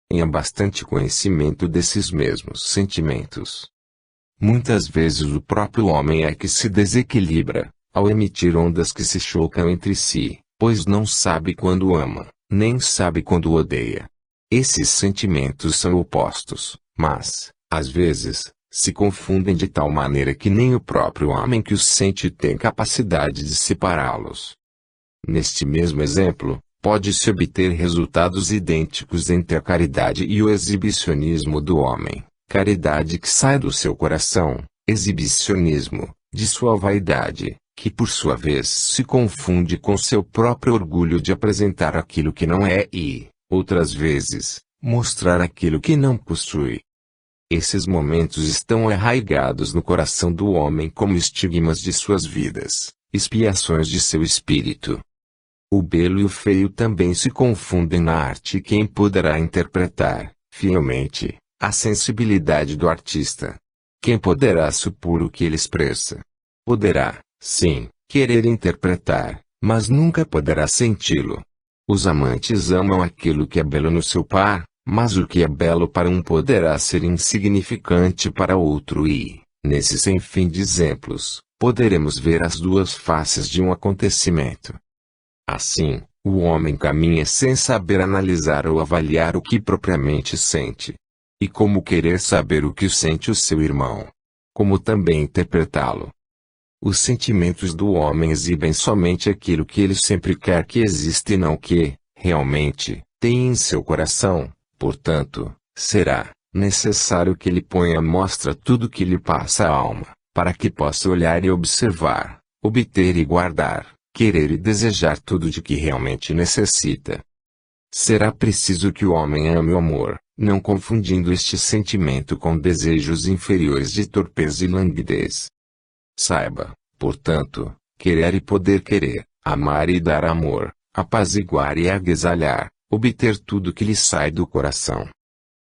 tenha bastante conhecimento desses mesmos sentimentos. Muitas vezes o próprio homem é que se desequilibra, ao emitir ondas que se chocam entre si, pois não sabe quando ama, nem sabe quando odeia. Esses sentimentos são opostos, mas, às vezes, se confundem de tal maneira que nem o próprio homem que os sente tem capacidade de separá-los. Neste mesmo exemplo, pode-se obter resultados idênticos entre a caridade e o exibicionismo do homem. Caridade que sai do seu coração, exibicionismo, de sua vaidade, que por sua vez se confunde com seu próprio orgulho de apresentar aquilo que não é e, outras vezes, mostrar aquilo que não possui. Esses momentos estão arraigados no coração do homem como estigmas de suas vidas, expiações de seu espírito. O belo e o feio também se confundem na arte e quem poderá interpretar, fielmente, a sensibilidade do artista? Quem poderá supor o que ele expressa? Poderá, sim, querer interpretar, mas nunca poderá senti-lo. Os amantes amam aquilo que é belo no seu par, mas o que é belo para um poderá ser insignificante para outro e, nesse sem fim de exemplos, poderemos ver as duas faces de um acontecimento. Assim, o homem caminha sem saber analisar ou avaliar o que propriamente sente. E como querer saber o que sente o seu irmão? Como também interpretá-lo? Os sentimentos do homem exibem somente aquilo que ele sempre quer que exista e não que, realmente, tem em seu coração. Portanto, será necessário que ele ponha à mostra tudo que lhe passa a alma, para que possa olhar e observar, obter e guardar, querer e desejar tudo de que realmente necessita. Será preciso que o homem ame o amor, não confundindo este sentimento com desejos inferiores de torpeza e languidez. Saiba, portanto, querer e poder querer, amar e dar amor, apaziguar e agasalhar, obter tudo que lhe sai do coração.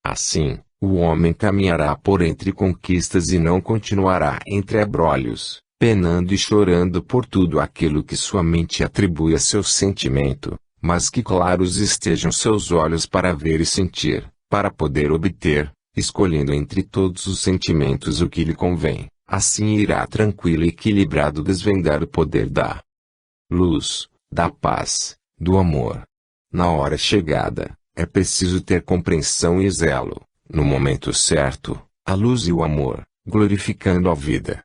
Assim, o homem caminhará por entre conquistas e não continuará entre abrolhos, penando e chorando por tudo aquilo que sua mente atribui a seu sentimento, mas que claros estejam seus olhos para ver e sentir, para poder obter, escolhendo entre todos os sentimentos o que lhe convém, assim irá tranquilo e equilibrado desvendar o poder da luz, da paz, do amor. Na hora chegada, é preciso ter compreensão e zelo, no momento certo, a luz e o amor, glorificando a vida.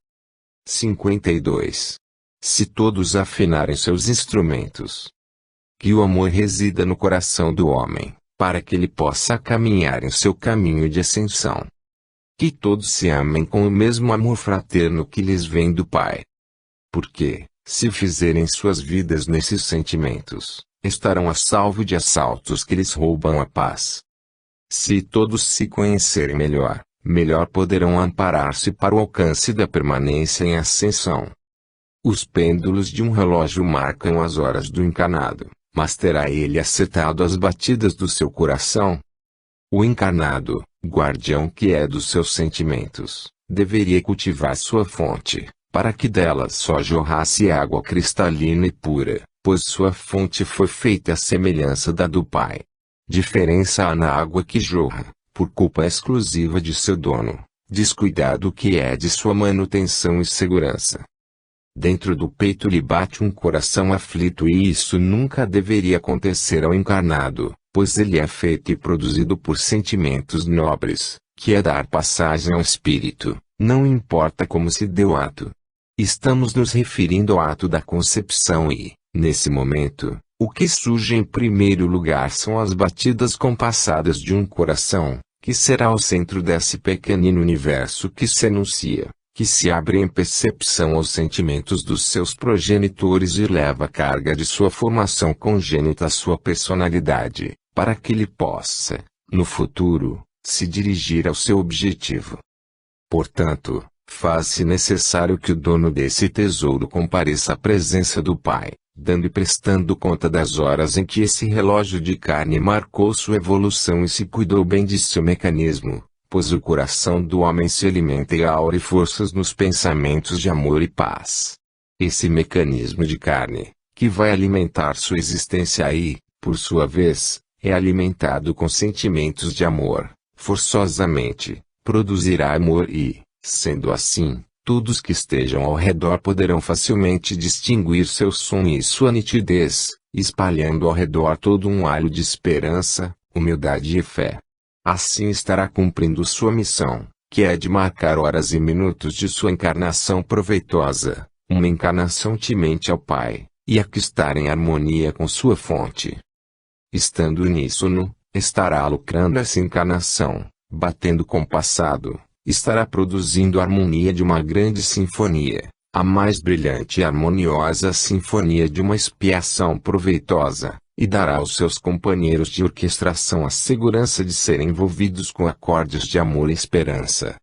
52. Se todos afinarem seus instrumentos, que o amor resida no coração do homem, para que ele possa caminhar em seu caminho de ascensão. Que todos se amem com o mesmo amor fraterno que lhes vem do Pai. Porque, se fizerem suas vidas nesses sentimentos, estarão a salvo de assaltos que lhes roubam a paz. Se todos se conhecerem melhor, melhor poderão amparar-se para o alcance da permanência em ascensão. Os pêndulos de um relógio marcam as horas do encarnado, mas terá ele acertado as batidas do seu coração? O encarnado, guardião que é dos seus sentimentos, deveria cultivar sua fonte, para que dela só jorrasse água cristalina e pura, pois sua fonte foi feita à semelhança da do Pai. Diferença há na água que jorra, por culpa exclusiva de seu dono, descuidado que é de sua manutenção e segurança. Dentro do peito lhe bate um coração aflito e isso nunca deveria acontecer ao encarnado, pois ele é feito e produzido por sentimentos nobres, que é dar passagem ao espírito, não importa como se deu o ato. Estamos nos referindo ao ato da concepção e, nesse momento, o que surge em primeiro lugar são as batidas compassadas de um coração, que será o centro desse pequenino universo que se anuncia, que se abre em percepção aos sentimentos dos seus progenitores e leva a carga de sua formação congênita à sua personalidade, para que ele possa, no futuro, se dirigir ao seu objetivo. Portanto, faz-se necessário que o dono desse tesouro compareça à presença do Pai, dando e prestando conta das horas em que esse relógio de carne marcou sua evolução e se cuidou bem de seu mecanismo, pois o coração do homem se alimenta e aure forças nos pensamentos de amor e paz. Esse mecanismo de carne, que vai alimentar sua existência e, por sua vez, é alimentado com sentimentos de amor, forçosamente, produzirá amor e, sendo assim, todos que estejam ao redor poderão facilmente distinguir seu som e sua nitidez, espalhando ao redor todo um halo de esperança, humildade e fé. Assim estará cumprindo sua missão, que é de marcar horas e minutos de sua encarnação proveitosa, uma encarnação temente ao Pai, e a que estar em harmonia com sua fonte. Estando uníssono, estará lucrando essa encarnação, batendo com o passado, estará produzindo a harmonia de uma grande sinfonia, a mais brilhante e harmoniosa sinfonia de uma expiação proveitosa, e dará aos seus companheiros de orquestração a segurança de serem envolvidos com acordes de amor e esperança.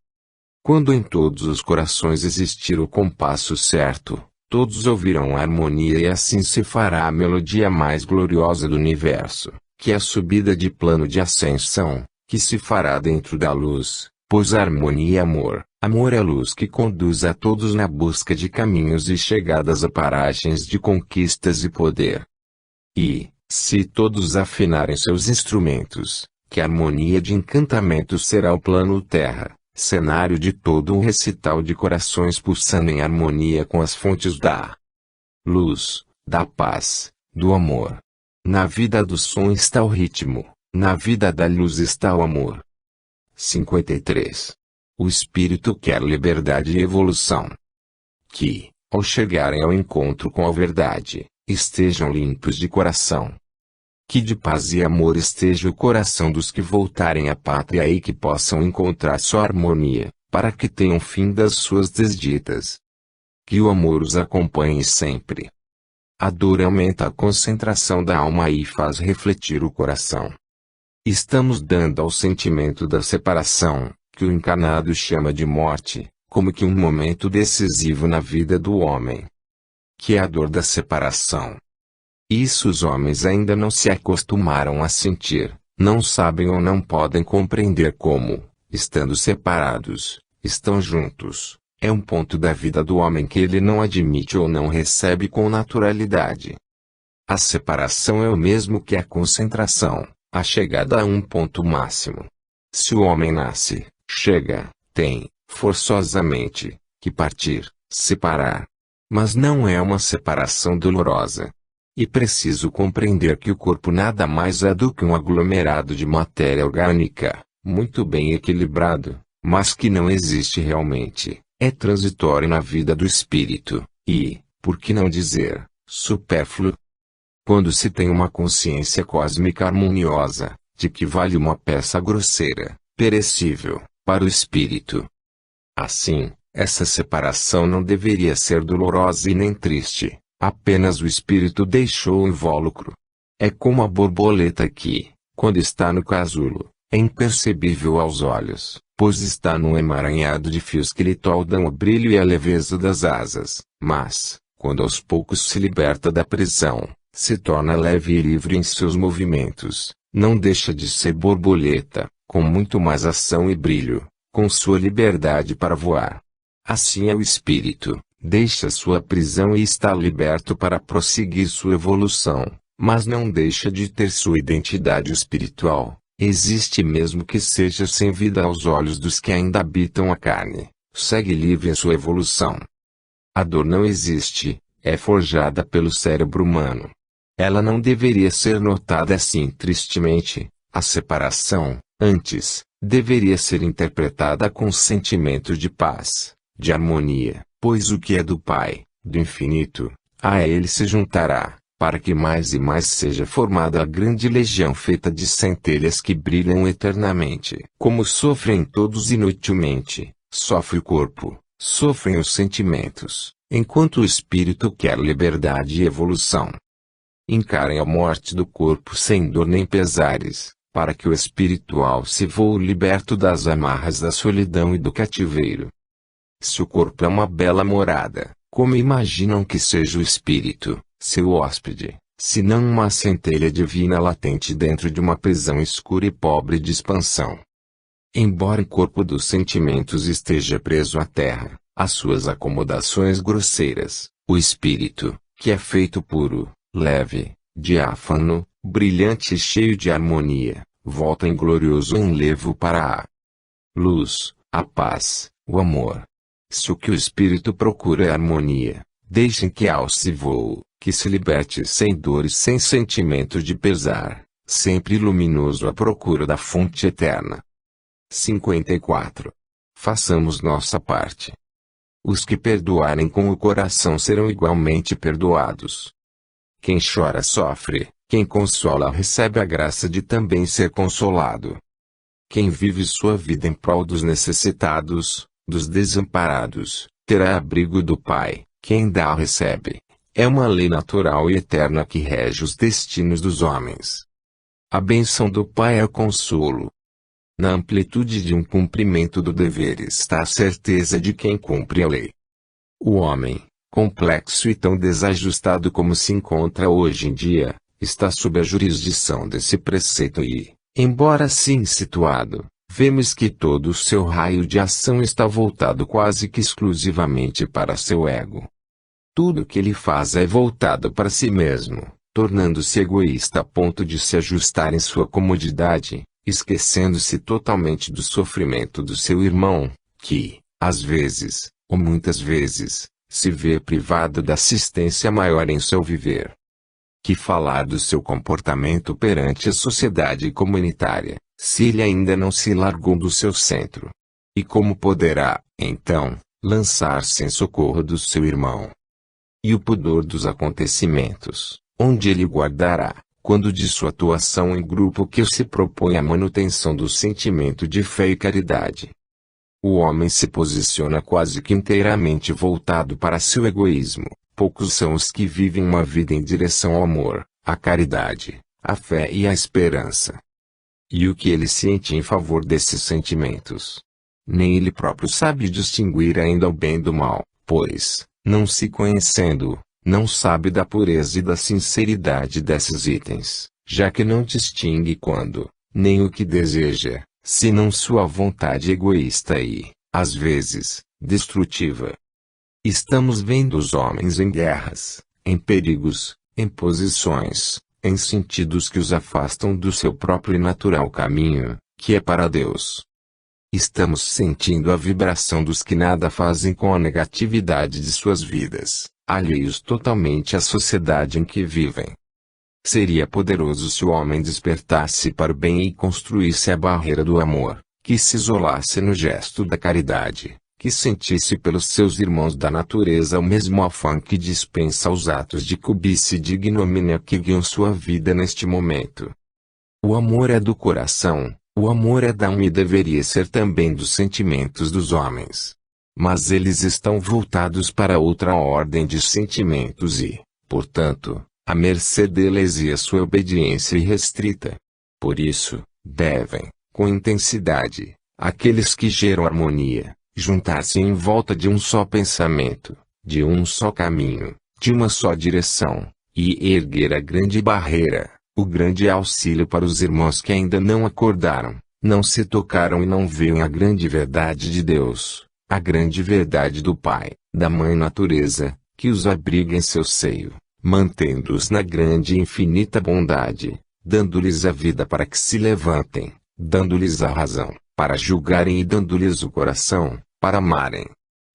Quando em todos os corações existir o compasso certo, todos ouvirão a harmonia e assim se fará a melodia mais gloriosa do universo, que é a subida de plano de ascensão, que se fará dentro da luz, pois a harmonia é amor, amor é luz que conduz a todos na busca de caminhos e chegadas a paragens de conquistas e poder. E, se todos afinarem seus instrumentos, que a harmonia de encantamento será o plano terra, cenário de todo um recital de corações pulsando em harmonia com as fontes da luz, da paz, do amor. Na vida do som está o ritmo, na vida da luz está o amor. 53. O espírito quer liberdade e evolução. Que, ao chegarem ao encontro com a verdade, estejam limpos de coração. Que de paz e amor esteja o coração dos que voltarem à pátria e que possam encontrar sua harmonia, para que tenham fim das suas desditas. Que o amor os acompanhe sempre. A dor aumenta a concentração da alma e faz refletir o coração. Estamos dando ao sentimento da separação, que o encarnado chama de morte, como que um momento decisivo na vida do homem. Que é a dor da separação. Isso os homens ainda não se acostumaram a sentir, não sabem ou não podem compreender como, estando separados, estão juntos. É um ponto da vida do homem que ele não admite ou não recebe com naturalidade. A separação é o mesmo que a concentração, a chegada a um ponto máximo. Se o homem nasce, chega, tem, forçosamente, que partir, separar. Mas não é uma separação dolorosa. E preciso compreender que o corpo nada mais é do que um aglomerado de matéria orgânica, muito bem equilibrado, mas que não existe realmente, é transitório na vida do espírito, e, por que não dizer, supérfluo? Quando se tem uma consciência cósmica harmoniosa, de que vale uma peça grosseira, perecível, para o espírito. Assim, essa separação não deveria ser dolorosa e nem triste. Apenas o espírito deixou o invólucro. É como a borboleta que, quando está no casulo, é imperceptível aos olhos, pois está num emaranhado de fios que lhe toldam o brilho e a leveza das asas, mas, quando aos poucos se liberta da prisão, se torna leve e livre em seus movimentos, não deixa de ser borboleta, com muito mais ação e brilho, com sua liberdade para voar. Assim é o espírito. Deixa sua prisão e está liberto para prosseguir sua evolução, mas não deixa de ter sua identidade espiritual. Existe mesmo que seja sem vida aos olhos dos que ainda habitam a carne, segue livre em sua evolução. A dor não existe, é forjada pelo cérebro humano. Ela não deveria ser notada assim tristemente. A separação, antes, deveria ser interpretada com sentimento de paz, de harmonia. Pois o que é do Pai, do infinito, a ele se juntará, para que mais e mais seja formada a grande legião feita de centelhas que brilham eternamente. Como sofrem todos inutilmente, sofre o corpo, sofrem os sentimentos, enquanto o espírito quer liberdade e evolução. Encarem a morte do corpo sem dor nem pesares, para que o espiritual se voe liberto das amarras da solidão e do cativeiro. Se o corpo é uma bela morada, como imaginam que seja o espírito, seu hóspede, se não uma centelha divina latente dentro de uma prisão escura e pobre de expansão? Embora o corpo dos sentimentos esteja preso à terra, às suas acomodações grosseiras, o espírito, que é feito puro, leve, diáfano, brilhante e cheio de harmonia, volta em glorioso enlevo para a luz, a paz, o amor. Se o que o espírito procura é harmonia, deixem que alce voo, que se liberte sem dor e sem sentimento de pesar, sempre luminoso à procura da fonte eterna. 54. Façamos nossa parte. Os que perdoarem com o coração serão igualmente perdoados. Quem chora sofre, quem consola recebe a graça de também ser consolado. Quem vive sua vida em prol dos necessitados, dos desamparados, terá abrigo do Pai. Quem dá recebe. É uma lei natural e eterna que rege os destinos dos homens. A bênção do Pai é o consolo. Na amplitude de um cumprimento do dever está a certeza de quem cumpre a lei. O homem, complexo e tão desajustado como se encontra hoje em dia, está sob a jurisdição desse preceito e, embora assim situado, vemos que todo o seu raio de ação está voltado quase que exclusivamente para seu ego. Tudo o que ele faz é voltado para si mesmo, tornando-se egoísta a ponto de se ajustar em sua comodidade, esquecendo-se totalmente do sofrimento do seu irmão, que, às vezes, ou muitas vezes, se vê privado da assistência maior em seu viver. Que falar do seu comportamento perante a sociedade comunitária, se ele ainda não se largou do seu centro? E como poderá, então, lançar-se em socorro do seu irmão? E o pudor dos acontecimentos, onde ele guardará, quando de sua atuação em grupo que se propõe à manutenção do sentimento de fé e caridade? O homem se posiciona quase que inteiramente voltado para seu egoísmo. Poucos são os que vivem uma vida em direção ao amor, à caridade, à fé e à esperança. E o que ele sente em favor desses sentimentos? Nem ele próprio sabe distinguir ainda o bem do mal, pois, não se conhecendo, não sabe da pureza e da sinceridade desses itens, já que não distingue quando, nem o que deseja, senão sua vontade egoísta e, às vezes, destrutiva. Estamos vendo os homens em guerras, em perigos, em posições, em sentidos que os afastam do seu próprio e natural caminho, que é para Deus. Estamos sentindo a vibração dos que nada fazem com a negatividade de suas vidas, alheios totalmente à sociedade em que vivem. Seria poderoso se o homem despertasse para o bem e construísse a barreira do amor, que se isolasse no gesto da caridade, que sentisse pelos seus irmãos da natureza o mesmo afã que dispensa os atos de cobiça e de ignomínia que guiam sua vida neste momento. O amor é do coração, o amor é da alma e deveria ser também dos sentimentos dos homens. Mas eles estão voltados para outra ordem de sentimentos e, portanto, à mercê deles e a sua obediência irrestrita. Por isso, devem, com intensidade, aqueles que geram harmonia, juntar-se em volta de um só pensamento, de um só caminho, de uma só direção, e erguer a grande barreira, o grande auxílio para os irmãos que ainda não acordaram, não se tocaram e não veem a grande verdade de Deus, a grande verdade do Pai, da Mãe Natureza, que os abriga em seu seio, mantendo-os na grande e infinita bondade, dando-lhes a vida para que se levantem, dando-lhes a razão, para julgarem e dando-lhes o coração, para amarem.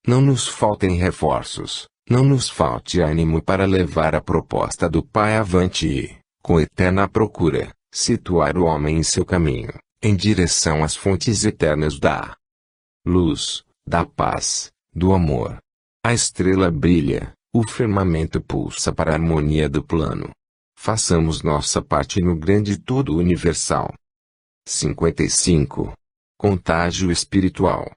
Não nos faltem reforços, não nos falte ânimo para levar a proposta do Pai avante e, com eterna procura, situar o homem em seu caminho, em direção às fontes eternas da luz, da paz, do amor. A estrela brilha, o firmamento pulsa para a harmonia do plano. Façamos nossa parte no grande todo universal. 55. Contágio espiritual.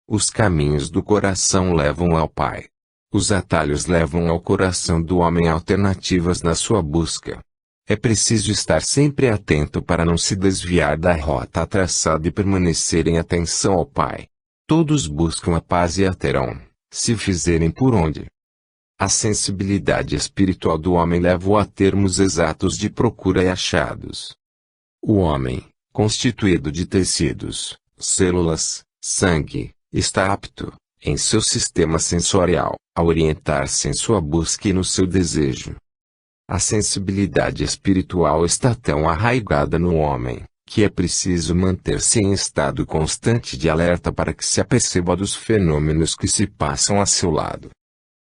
Os caminhos do coração levam ao Pai. Os atalhos levam ao coração do homem alternativas na sua busca. É preciso estar sempre atento para não se desviar da rota traçada e permanecer em atenção ao Pai. Todos buscam a paz e a terão, se fizerem por onde. A sensibilidade espiritual do homem leva-o a termos exatos de procura e achados. O homem, constituído de tecidos, células, sangue, está apto, em seu sistema sensorial, a orientar-se em sua busca e no seu desejo. A sensibilidade espiritual está tão arraigada no homem, que é preciso manter-se em estado constante de alerta para que se aperceba dos fenômenos que se passam a seu lado.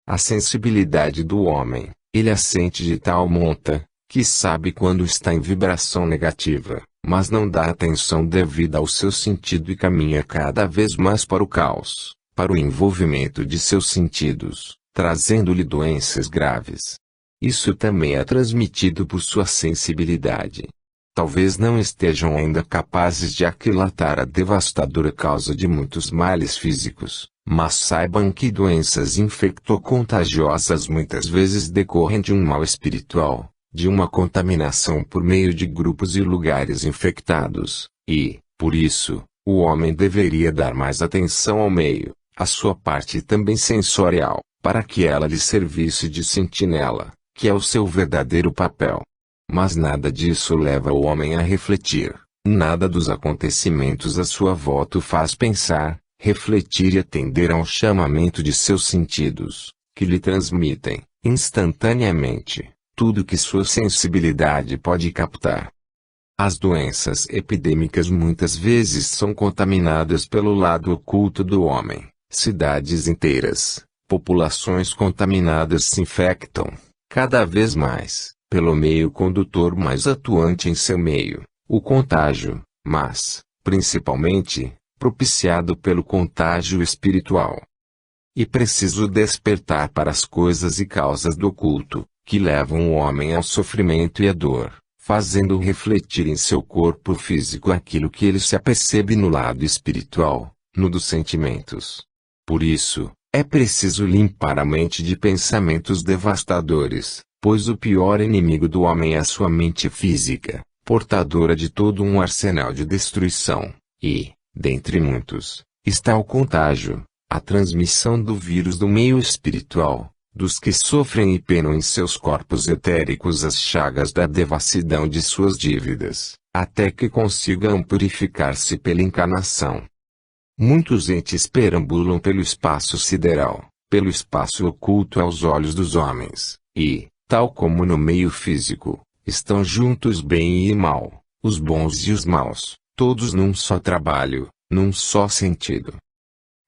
A sensibilidade do homem, ele a sente de tal monta, que sabe quando está em vibração negativa, mas não dá atenção devida ao seu sentido e caminha cada vez mais para o caos, para o envolvimento de seus sentidos, trazendo-lhe doenças graves. Isso também é transmitido por sua sensibilidade. Talvez não estejam ainda capazes de aquilatar a devastadora causa de muitos males físicos, mas saibam que doenças infecto-contagiosas muitas vezes decorrem de um mal espiritual, de uma contaminação por meio de grupos e lugares infectados, e, por isso, o homem deveria dar mais atenção ao meio, à sua parte também sensorial, para que ela lhe servisse de sentinela, que é o seu verdadeiro papel. Mas nada disso leva o homem a refletir, nada dos acontecimentos à sua volta o faz pensar, refletir e atender ao chamamento de seus sentidos, que lhe transmitem, instantaneamente, tudo que sua sensibilidade pode captar. As doenças epidêmicas muitas vezes são contaminadas pelo lado oculto do homem. Cidades inteiras, populações contaminadas se infectam, cada vez mais, pelo meio condutor mais atuante em seu meio, o contágio, mas, principalmente, propiciado pelo contágio espiritual. E preciso despertar para as coisas e causas do oculto, que levam o homem ao sofrimento e à dor, fazendo refletir em seu corpo físico aquilo que ele se apercebe no lado espiritual, no dos sentimentos. Por isso, é preciso limpar a mente de pensamentos devastadores, pois o pior inimigo do homem é a sua mente física, portadora de todo um arsenal de destruição, e, dentre muitos, está o contágio, a transmissão do vírus do meio espiritual, dos que sofrem e penam em seus corpos etéricos as chagas da devassidão de suas dívidas, até que consigam purificar-se pela encarnação. Muitos entes perambulam pelo espaço sideral, pelo espaço oculto aos olhos dos homens, e, tal como no meio físico, estão juntos bem e mal, os bons e os maus, todos num só trabalho, num só sentido.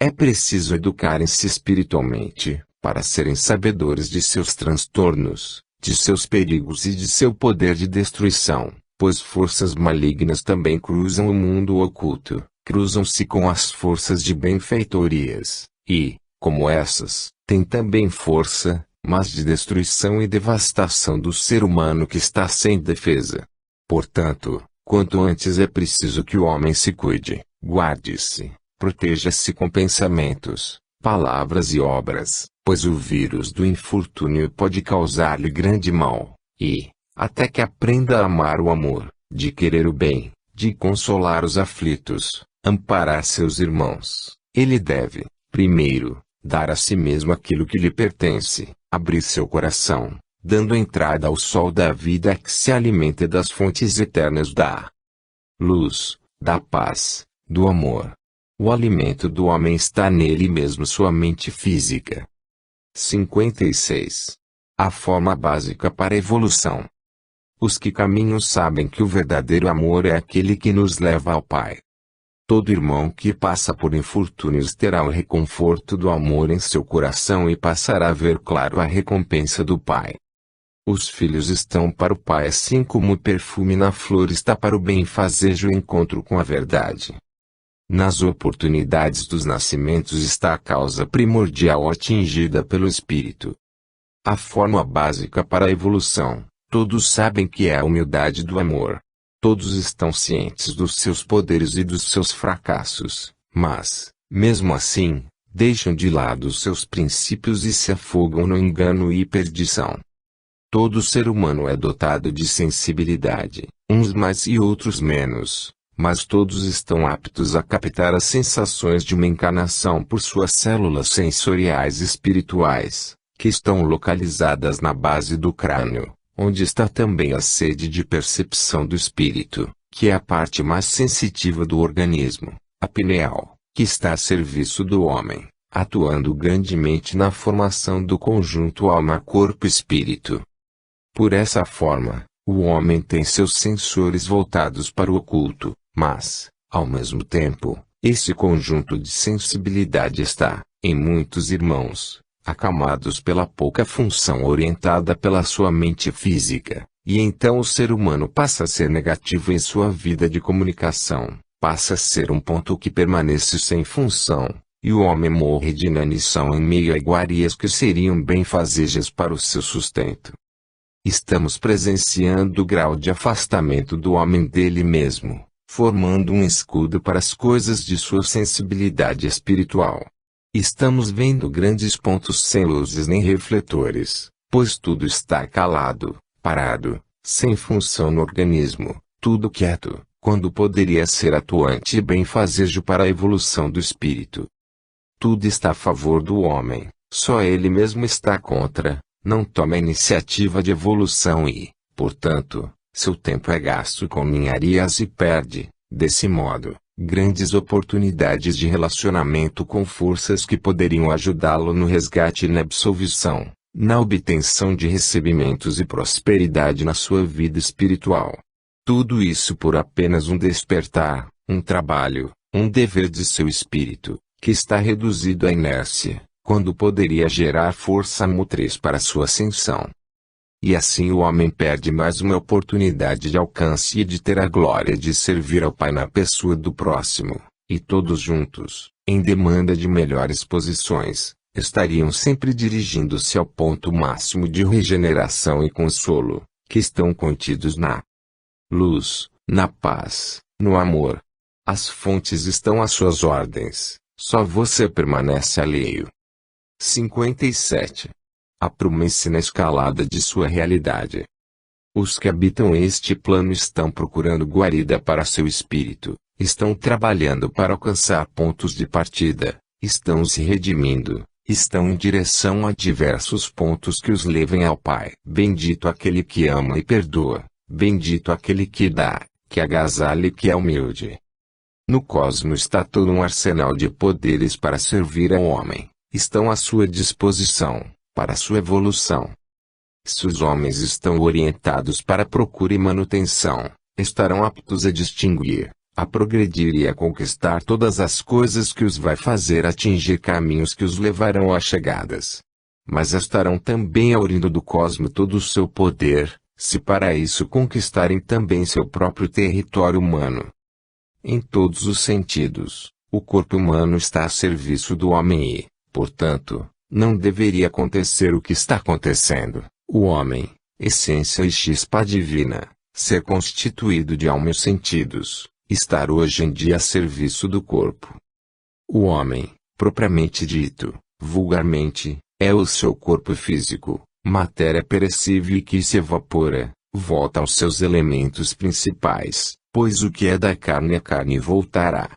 É preciso educarem-se espiritualmente, para serem sabedores de seus transtornos, de seus perigos e de seu poder de destruição, pois forças malignas também cruzam o mundo oculto, cruzam-se com as forças de benfeitorias, e, como essas, têm também força, mas de destruição e devastação do ser humano que está sem defesa. Portanto, quanto antes é preciso que o homem se cuide, guarde-se, proteja-se com pensamentos, palavras e obras, pois o vírus do infortúnio pode causar-lhe grande mal, e, até que aprenda a amar o amor, de querer o bem, de consolar os aflitos, amparar seus irmãos, ele deve, primeiro, dar a si mesmo aquilo que lhe pertence, abrir seu coração, dando entrada ao sol da vida que se alimenta das fontes eternas da luz, da paz, do amor. O alimento do homem está nele mesmo, sua mente física. 56. A forma básica para a evolução. Os que caminham sabem que o verdadeiro amor é aquele que nos leva ao Pai. Todo irmão que passa por infortúnios terá o reconforto do amor em seu coração e passará a ver claro a recompensa do Pai. Os filhos estão para o Pai assim como o perfume na flor está para o benfazejo e o encontro com a verdade. Nas oportunidades dos nascimentos está a causa primordial atingida pelo Espírito. A forma básica para a evolução, todos sabem que é a humildade do amor. Todos estão cientes dos seus poderes e dos seus fracassos, mas, mesmo assim, deixam de lado os seus princípios e se afogam no engano e perdição. Todo ser humano é dotado de sensibilidade, uns mais e outros menos, mas todos estão aptos a captar as sensações de uma encarnação por suas células sensoriais espirituais, que estão localizadas na base do crânio, onde está também a sede de percepção do espírito, que é a parte mais sensitiva do organismo, a pineal, que está a serviço do homem, atuando grandemente na formação do conjunto alma-corpo-espírito. Por essa forma, o homem tem seus sensores voltados para o oculto, mas, ao mesmo tempo, esse conjunto de sensibilidade está, em muitos irmãos, acalmados pela pouca função orientada pela sua mente física, e então o ser humano passa a ser negativo em sua vida de comunicação, passa a ser um ponto que permanece sem função, e o homem morre de inanição em meio a iguarias que seriam benfazejas para o seu sustento. Estamos presenciando o grau de afastamento do homem dele mesmo, formando um escudo para as coisas de sua sensibilidade espiritual. Estamos vendo grandes pontos sem luzes nem refletores, pois tudo está calado, parado, sem função no organismo, tudo quieto, quando poderia ser atuante e benfazejo para a evolução do espírito. Tudo está a favor do homem, só ele mesmo está contra, não toma a iniciativa de evolução e, portanto, seu tempo é gasto com ninharias e perde, desse modo, grandes oportunidades de relacionamento com forças que poderiam ajudá-lo no resgate e na absolvição, na obtenção de recebimentos e prosperidade na sua vida espiritual. Tudo isso por apenas um despertar, um trabalho, um dever de seu espírito, que está reduzido à inércia, quando poderia gerar força motriz para sua ascensão. E assim o homem perde mais uma oportunidade de alcance e de ter a glória de servir ao Pai na pessoa do próximo, e todos juntos, em demanda de melhores posições, estariam sempre dirigindo-se ao ponto máximo de regeneração e consolo, que estão contidos na luz, na paz, no amor. As fontes estão às suas ordens, só você permanece alheio. 57. Aprume-se na escalada de sua realidade. Os que habitam este plano estão procurando guarida para seu espírito, estão trabalhando para alcançar pontos de partida, estão se redimindo, estão em direção a diversos pontos que os levem ao Pai. Bendito aquele que ama e perdoa, bendito aquele que dá, que agasalha e que é humilde. No cosmos está todo um arsenal de poderes para servir ao homem, estão à sua disposição, para sua evolução. Se os homens estão orientados para a procura e manutenção, estarão aptos a distinguir, a progredir e a conquistar todas as coisas que os vai fazer atingir caminhos que os levarão a chegadas. Mas estarão também aurindo do cosmo todo o seu poder, se para isso conquistarem também seu próprio território humano. Em todos os sentidos, o corpo humano está a serviço do homem e, portanto, não deveria acontecer o que está acontecendo. O homem, essência e chispa divina, ser constituído de alma e sentidos, estar hoje em dia a serviço do corpo. O homem, propriamente dito, vulgarmente, é o seu corpo físico, matéria perecível e que se evapora, volta aos seus elementos principais, pois o que é da carne a carne voltará.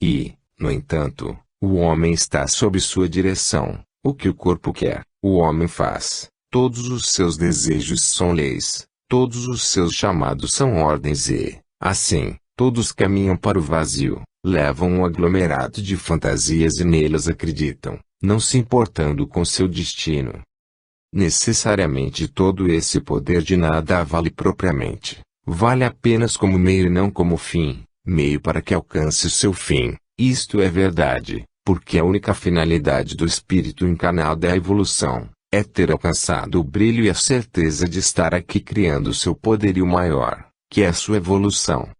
E, no entanto, o homem está sob sua direção. O que o corpo quer, o homem faz. Todos os seus desejos são leis, todos os seus chamados são ordens e, assim, todos caminham para o vazio, levam um aglomerado de fantasias e nelas acreditam, não se importando com seu destino. Necessariamente todo esse poder de nada vale propriamente, vale apenas como meio e não como fim, meio para que alcance seu fim. Isto é verdade. Porque a única finalidade do espírito encarnado é a evolução, é ter alcançado o brilho e a certeza de estar aqui criando seu poderio maior, que é a sua evolução.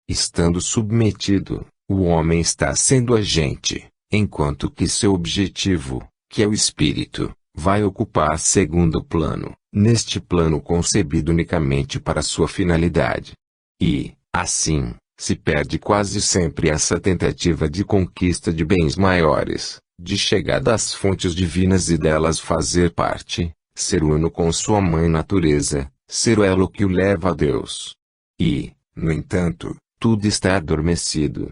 Estando submetido, o homem está sendo agente, enquanto que seu objetivo, que é o espírito, vai ocupar segundo plano, neste plano concebido unicamente para sua finalidade. E, assim, se perde quase sempre essa tentativa de conquista de bens maiores, de chegada às fontes divinas e delas fazer parte, ser uno com sua mãe natureza, ser o elo que o leva a Deus. E, no entanto, tudo está adormecido.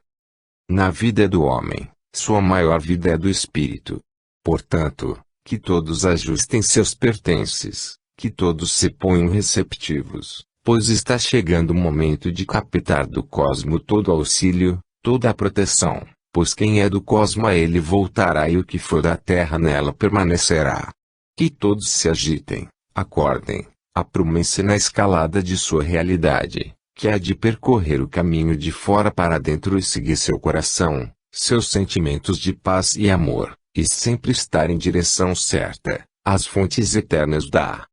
Na vida do homem, sua maior vida é do espírito. Portanto, que todos ajustem seus pertences, que todos se ponham receptivos. Pois está chegando o momento de captar do cosmo todo o auxílio, toda a proteção, pois quem é do cosmo a ele voltará e o que for da terra nela permanecerá. Que todos se agitem, acordem, Aprume-se na escalada de sua realidade, que é de percorrer o caminho de fora para dentro e seguir seu coração, seus sentimentos de paz e amor, e sempre estar em direção certa, às fontes eternas da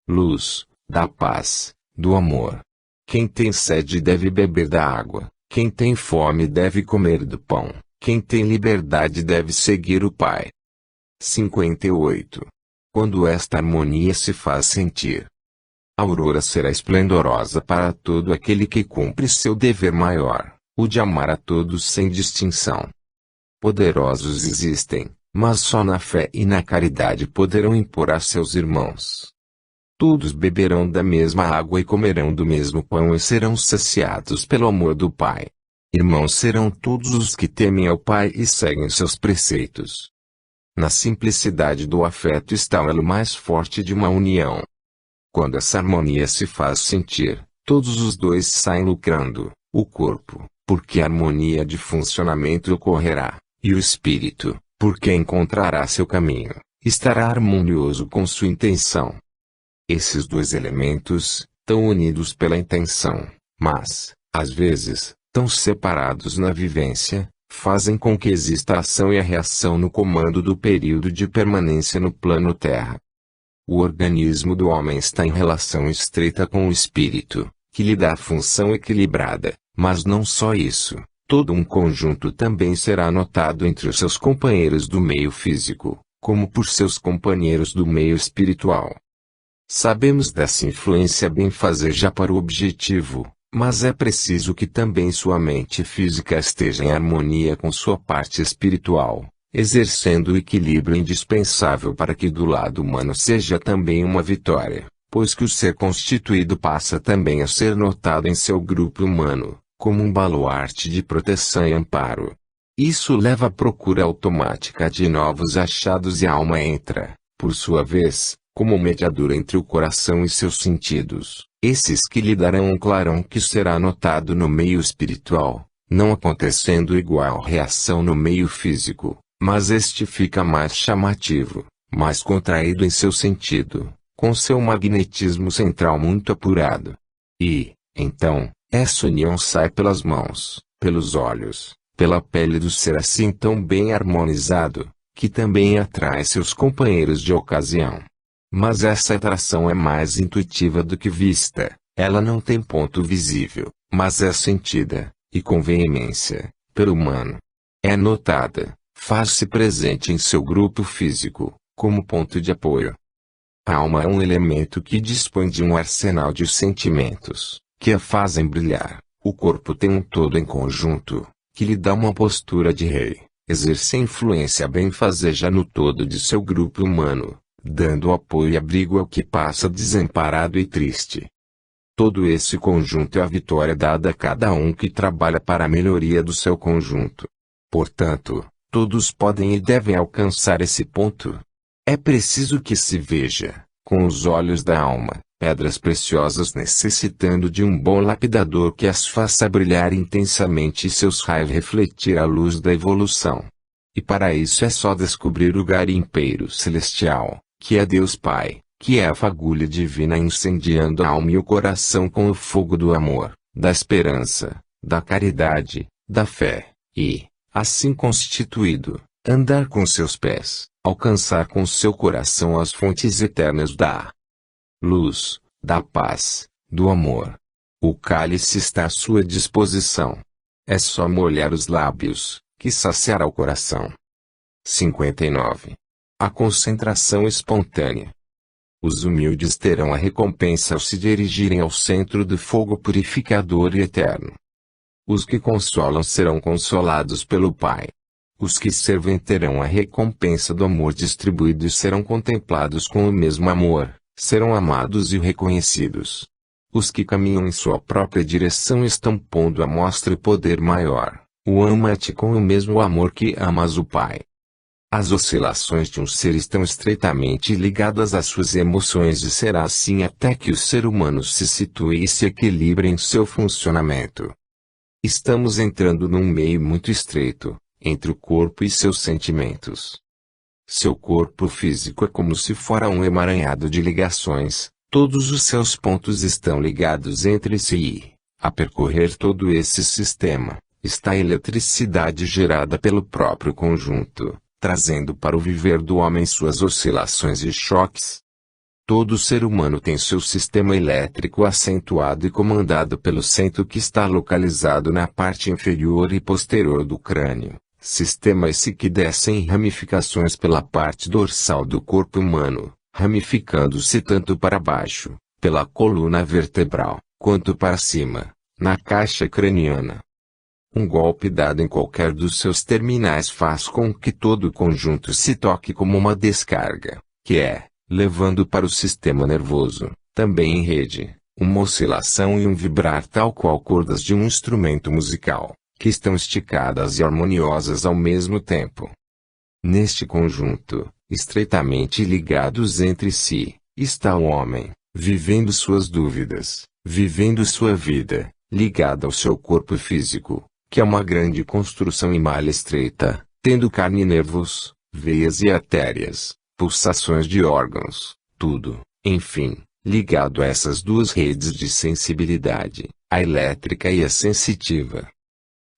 luz, da paz, do amor. Quem tem sede deve beber da água, quem tem fome deve comer do pão, quem tem liberdade deve seguir o Pai. 58. Quando esta harmonia se faz sentir, a aurora será esplendorosa para todo aquele que cumpre seu dever maior, o de amar a todos sem distinção. Poderosos existem, mas só na fé e na caridade poderão impor a seus irmãos. Todos beberão da mesma água e comerão do mesmo pão e serão saciados pelo amor do Pai. Irmãos serão todos os que temem ao Pai e seguem seus preceitos. Na simplicidade do afeto está o elo mais forte de uma união. Quando essa harmonia se faz sentir, todos os dois saem lucrando, o corpo, porque a harmonia de funcionamento ocorrerá, e o espírito, porque encontrará seu caminho, estará harmonioso com sua intenção. Esses dois elementos, tão unidos pela intenção, mas, às vezes, tão separados na vivência, fazem com que exista a ação e a reação no comando do período de permanência no plano Terra. O organismo do homem está em relação estreita com o espírito, que lhe dá a função equilibrada, mas não só isso, todo um conjunto também será notado entre os seus companheiros do meio físico, como por seus companheiros do meio espiritual. Sabemos dessa influência benfazeja para o objetivo, mas é preciso que também sua mente física esteja em harmonia com sua parte espiritual, exercendo o equilíbrio indispensável para que do lado humano seja também uma vitória, pois que o ser constituído passa também a ser notado em seu grupo humano, como um baluarte de proteção e amparo. Isso leva à procura automática de novos achados e a alma entra, por sua vez, como mediador entre o coração e seus sentidos, esses que lhe darão um clarão que será notado no meio espiritual, não acontecendo igual reação no meio físico. Mas este fica mais chamativo, mais contraído em seu sentido, com seu magnetismo central muito apurado. E, então, essa união sai pelas mãos, pelos olhos, pela pele do ser assim tão bem harmonizado, que também atrai seus companheiros de ocasião. Mas essa atração é mais intuitiva do que vista, ela não tem ponto visível, mas é sentida, e com veemência, pelo humano. É notada. Faz-se presente em seu grupo físico, como ponto de apoio. A alma é um elemento que dispõe de um arsenal de sentimentos, que a fazem brilhar. O corpo tem um todo em conjunto, que lhe dá uma postura de rei, exerce influência benfazeja no todo de seu grupo humano, dando apoio e abrigo ao que passa desamparado e triste. Todo esse conjunto é a vitória dada a cada um que trabalha para a melhoria do seu conjunto. Portanto, todos podem e devem alcançar esse ponto. É preciso que se veja, com os olhos da alma, pedras preciosas necessitando de um bom lapidador que as faça brilhar intensamente e seus raios refletir a luz da evolução. E para isso é só descobrir o garimpeiro celestial, que é Deus Pai, que é a fagulha divina incendiando a alma e o coração com o fogo do amor, da esperança, da caridade, da fé, e, assim constituído, andar com seus pés, alcançar com seu coração as fontes eternas da luz, da paz, do amor. O cálice está à sua disposição. É só molhar os lábios, que saciará o coração. 59. A concentração espontânea. Os humildes terão a recompensa ao se dirigirem ao centro do fogo purificador e eterno. Os que consolam serão consolados pelo Pai. Os que servem terão a recompensa do amor distribuído e serão contemplados com o mesmo amor, serão amados e reconhecidos. Os que caminham em sua própria direção estão pondo à mostra o poder maior, o ama-te com o mesmo amor que amas o Pai. As oscilações de um ser estão estreitamente ligadas às suas emoções e será assim até que o ser humano se situe e se equilibre em seu funcionamento. Estamos entrando num meio muito estreito, entre o corpo e seus sentimentos. Seu corpo físico é como se fora um emaranhado de ligações, Todos os seus pontos estão ligados entre si e, a percorrer todo esse sistema, está a eletricidade gerada pelo próprio conjunto, trazendo para o viver do homem suas oscilações e choques. Todo ser humano tem seu sistema elétrico acentuado e comandado pelo centro que está localizado na parte inferior e posterior do crânio. Sistema esse que desce em ramificações pela parte dorsal do corpo humano, ramificando-se tanto para baixo, pela coluna vertebral, quanto para cima, na caixa craniana. Um golpe dado em qualquer dos seus terminais faz com que todo o conjunto se toque como uma descarga, que é, levando para o sistema nervoso, também em rede, uma oscilação e um vibrar tal qual cordas de um instrumento musical, que estão esticadas e harmoniosas ao mesmo tempo. Neste conjunto, estreitamente ligados entre si, está o homem, vivendo suas dúvidas, vivendo sua vida, ligado ao seu corpo físico, que é uma grande construção em malha estreita, tendo carne e nervos, veias e artérias, pulsações de órgãos, tudo, enfim, ligado a essas duas redes de sensibilidade, a elétrica e a sensitiva.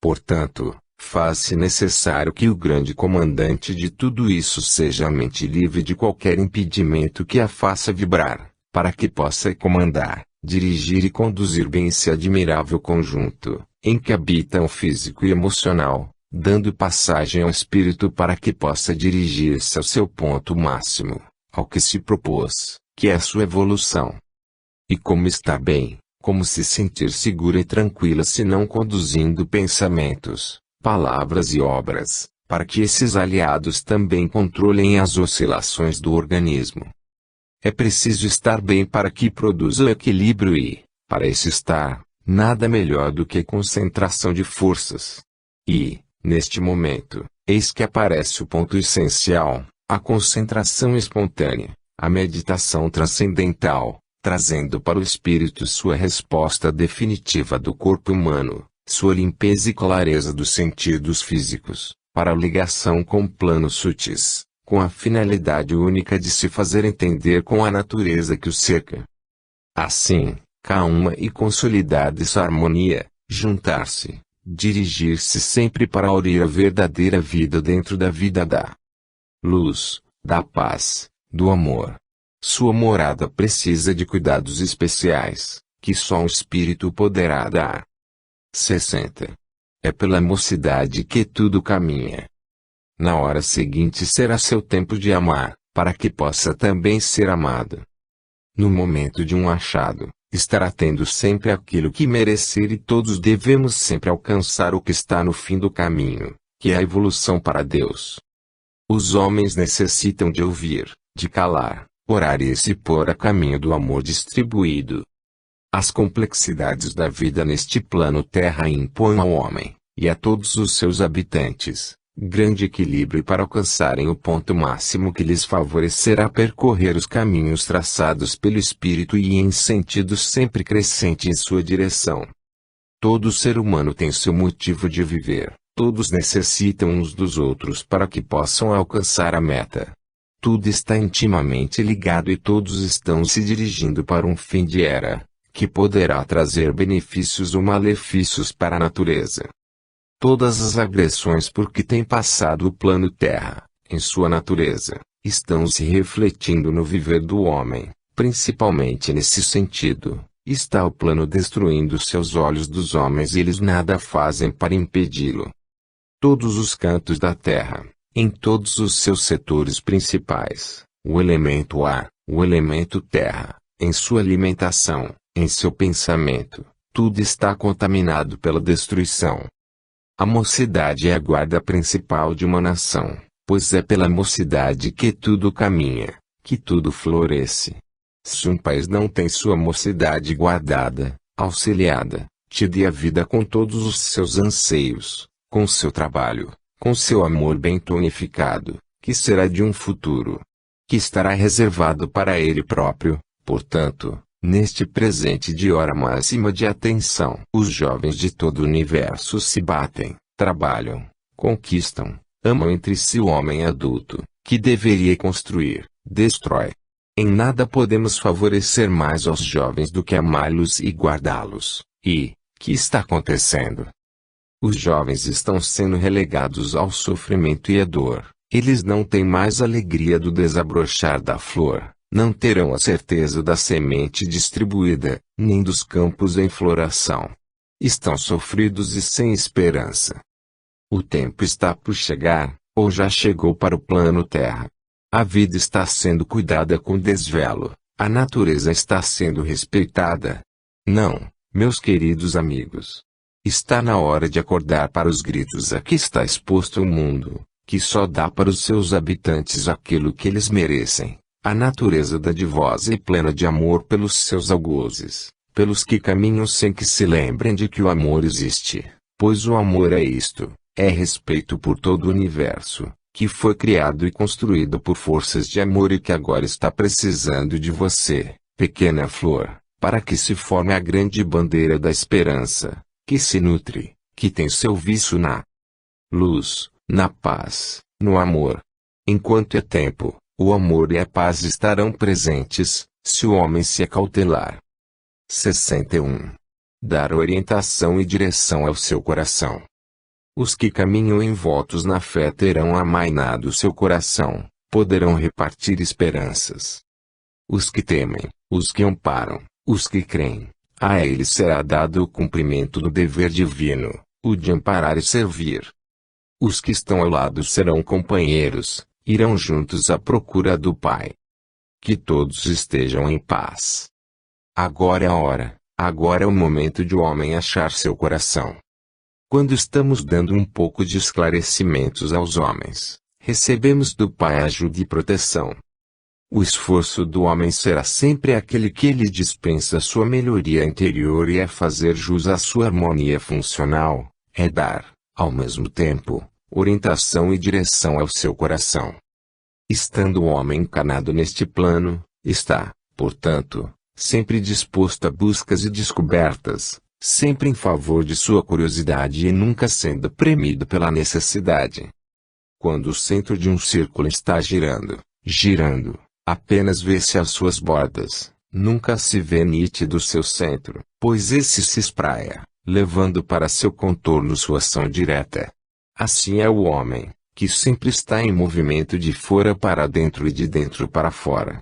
Portanto, faz-se necessário que o grande comandante de tudo isso seja a mente livre de qualquer impedimento que a faça vibrar, para que possa comandar, dirigir e conduzir bem esse admirável conjunto, em que habitam o físico e emocional, dando passagem ao espírito para que possa dirigir-se ao seu ponto máximo, ao que se propôs, que é a sua evolução. E como está bem, como se sentir segura e tranquila se não conduzindo pensamentos, palavras e obras, para que esses aliados também controlem as oscilações do organismo. É preciso estar bem para que produza o equilíbrio e, para esse estar, nada melhor do que concentração de forças. E, neste momento, eis que aparece o ponto essencial, a concentração espontânea, a meditação transcendental, trazendo para o espírito sua resposta definitiva do corpo humano, sua limpeza e clareza dos sentidos físicos, para a ligação com planos sutis, com a finalidade única de se fazer entender com a natureza que o cerca. Assim, calma e consolidada essa harmonia, juntar-se, dirigir-se sempre para aurir a verdadeira vida dentro da vida da luz, da paz, do amor. Sua morada precisa de cuidados especiais, que só um espírito poderá dar. 60. É pela mocidade que tudo caminha. Na hora seguinte será seu tempo de amar, para que possa também ser amado. No momento de um achado, estará tendo sempre aquilo que merecer e todos devemos sempre alcançar o que está no fim do caminho, que é a evolução para Deus. Os homens necessitam de ouvir, de calar, orar e se pôr a caminho do amor distribuído. As complexidades da vida neste plano terra impõem ao homem, e a todos os seus habitantes, grande equilíbrio para alcançarem o ponto máximo que lhes favorecerá percorrer os caminhos traçados pelo Espírito e em sentido sempre crescente em sua direção. Todo ser humano tem seu motivo de viver, todos necessitam uns dos outros para que possam alcançar a meta. Tudo está intimamente ligado e todos estão se dirigindo para um fim de era, que poderá trazer benefícios ou malefícios para a natureza. Todas as agressões por que tem passado o plano Terra, em sua natureza, estão se refletindo no viver do homem, principalmente nesse sentido, está o plano destruindo seus olhos dos homens e eles nada fazem para impedi-lo. Todos os cantos da Terra, em todos os seus setores principais, o elemento ar, o elemento terra, em sua alimentação, em seu pensamento, tudo está contaminado pela destruição. A mocidade é a guarda principal de uma nação, pois é pela mocidade que tudo caminha, que tudo floresce. Se um país não tem sua mocidade guardada, auxiliada, tida e a vida com todos os seus anseios, com seu trabalho, com seu amor bem tonificado, que será de um futuro que estará reservado para ele próprio, portanto, neste presente de hora máxima de atenção. Os jovens de todo o universo se batem, trabalham, conquistam, amam entre si o homem adulto, que deveria construir, destrói. Em nada podemos favorecer mais aos jovens do que amá-los e guardá-los. E, que está acontecendo? Os jovens estão sendo relegados ao sofrimento e à dor. Eles não têm mais alegria do desabrochar da flor, não terão a certeza da semente distribuída, nem dos campos em floração. Estão sofridos e sem esperança. O tempo está por chegar, ou já chegou para o plano Terra. A vida está sendo cuidada com desvelo, a natureza está sendo respeitada. Não, meus queridos amigos. Está na hora de acordar para os gritos a que está exposto o mundo, que só dá para os seus habitantes aquilo que eles merecem. A natureza dadivosa e plena de amor pelos seus algozes, pelos que caminham sem que se lembrem de que o amor existe, pois o amor é isto, é respeito por todo o universo, que foi criado e construído por forças de amor e que agora está precisando de você, pequena flor, para que se forme a grande bandeira da esperança, que se nutre, que tem seu vício na luz, na paz, no amor. Enquanto é tempo, o amor e a paz estarão presentes, se o homem se acautelar. 61. Dar orientação e direção ao seu coração. Os que caminham envoltos na fé terão amainado seu coração, poderão repartir esperanças. Os que temem, os que amparam, os que creem, a eles será dado o cumprimento do dever divino, o de amparar e servir. Os que estão ao lado serão companheiros, irão juntos à procura do Pai. Que todos estejam em paz. Agora é a hora, agora é o momento de o homem achar seu coração. Quando estamos dando um pouco de esclarecimentos aos homens, recebemos do Pai ajuda e proteção. O esforço do homem será sempre aquele que lhe dispensa sua melhoria interior e é fazer jus à sua harmonia funcional, é dar, ao mesmo tempo, orientação e direção ao seu coração. Estando o homem encarnado neste plano, está, portanto, sempre disposto a buscas e descobertas, sempre em favor de sua curiosidade e nunca sendo premido pela necessidade. Quando o centro de um círculo está girando, apenas vê-se as suas bordas, nunca se vê nítido seu centro, pois esse se espraia, levando para seu contorno sua ação direta. Assim é o homem, que sempre está em movimento de fora para dentro e de dentro para fora.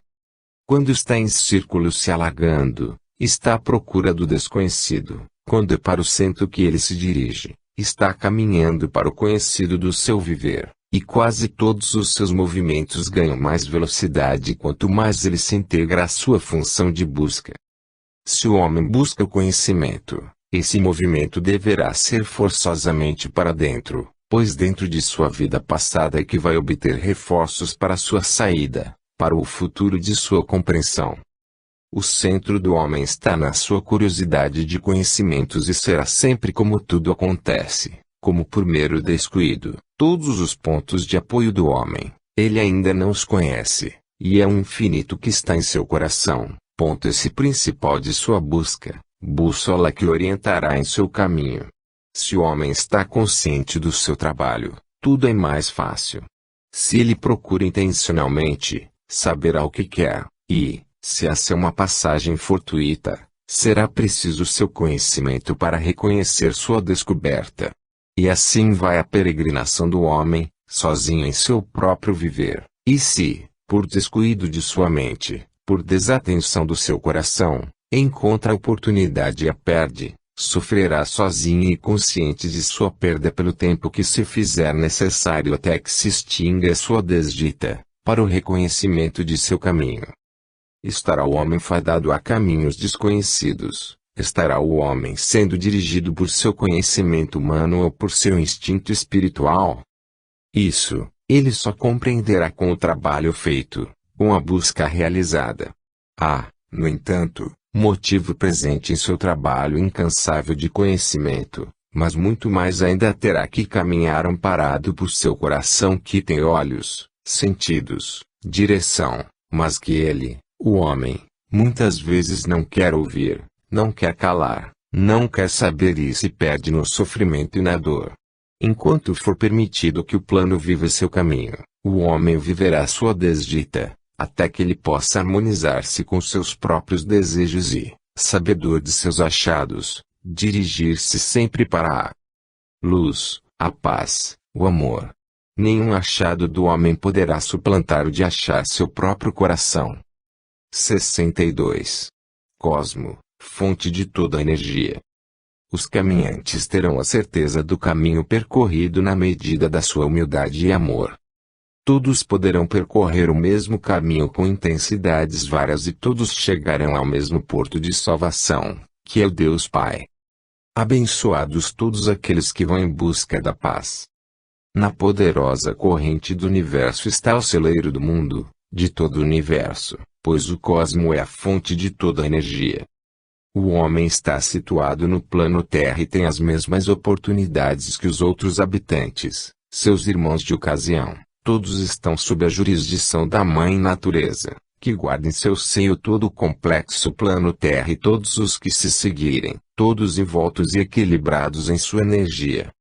Quando está em círculo se alagando, está à procura do desconhecido. Quando é para o centro que ele se dirige, está caminhando para o conhecido do seu viver, e quase todos os seus movimentos ganham mais velocidade quanto mais ele se integra à sua função de busca. Se o homem busca o conhecimento, esse movimento deverá ser forçosamente para dentro, pois dentro de sua vida passada é que vai obter reforços para sua saída, para o futuro de sua compreensão. O centro do homem está na sua curiosidade de conhecimentos e será sempre como tudo acontece, como por mero descuido, todos os pontos de apoio do homem, ele ainda não os conhece, e é o infinito que está em seu coração, ponto esse principal de sua busca, bússola que orientará em seu caminho. Se o homem está consciente do seu trabalho, tudo é mais fácil. Se ele procura intencionalmente, saberá o que quer, e, se essa é uma passagem fortuita, será preciso seu conhecimento para reconhecer sua descoberta. E assim vai a peregrinação do homem, sozinho em seu próprio viver. E se, por descuido de sua mente, por desatenção do seu coração, encontra a oportunidade e a perde, sofrerá sozinho e consciente de sua perda pelo tempo que se fizer necessário até que se extinga a sua desdita, para o reconhecimento de seu caminho. Estará o homem fadado a caminhos desconhecidos, estará o homem sendo dirigido por seu conhecimento humano ou por seu instinto espiritual? Isso, ele só compreenderá com o trabalho feito, com a busca realizada. Há, no entanto, motivo presente em seu trabalho incansável de conhecimento, mas muito mais ainda terá que caminhar amparado por seu coração que tem olhos, sentidos, direção, mas que ele, o homem, muitas vezes não quer ouvir, não quer calar, não quer saber e se perde no sofrimento e na dor. Enquanto for permitido que o plano viva seu caminho, o homem viverá sua desdita, até que ele possa harmonizar-se com seus próprios desejos e, sabedor de seus achados, dirigir-se sempre para a luz, a paz, o amor. Nenhum achado do homem poderá suplantar o de achar seu próprio coração. 62. Cosmo, fonte de toda a energia. Os caminhantes terão a certeza do caminho percorrido na medida da sua humildade e amor. Todos poderão percorrer o mesmo caminho com intensidades várias e todos chegarão ao mesmo porto de salvação, que é o Deus Pai. Abençoados todos aqueles que vão em busca da paz. Na poderosa corrente do universo está o celeiro do mundo, de todo o universo, pois o cosmo é a fonte de toda a energia. O homem está situado no plano Terra e tem as mesmas oportunidades que os outros habitantes, seus irmãos de ocasião. Todos estão sob a jurisdição da Mãe Natureza, que guarda em seu seio todo o complexo plano Terra e todos os que se seguirem, todos envoltos e equilibrados em sua energia.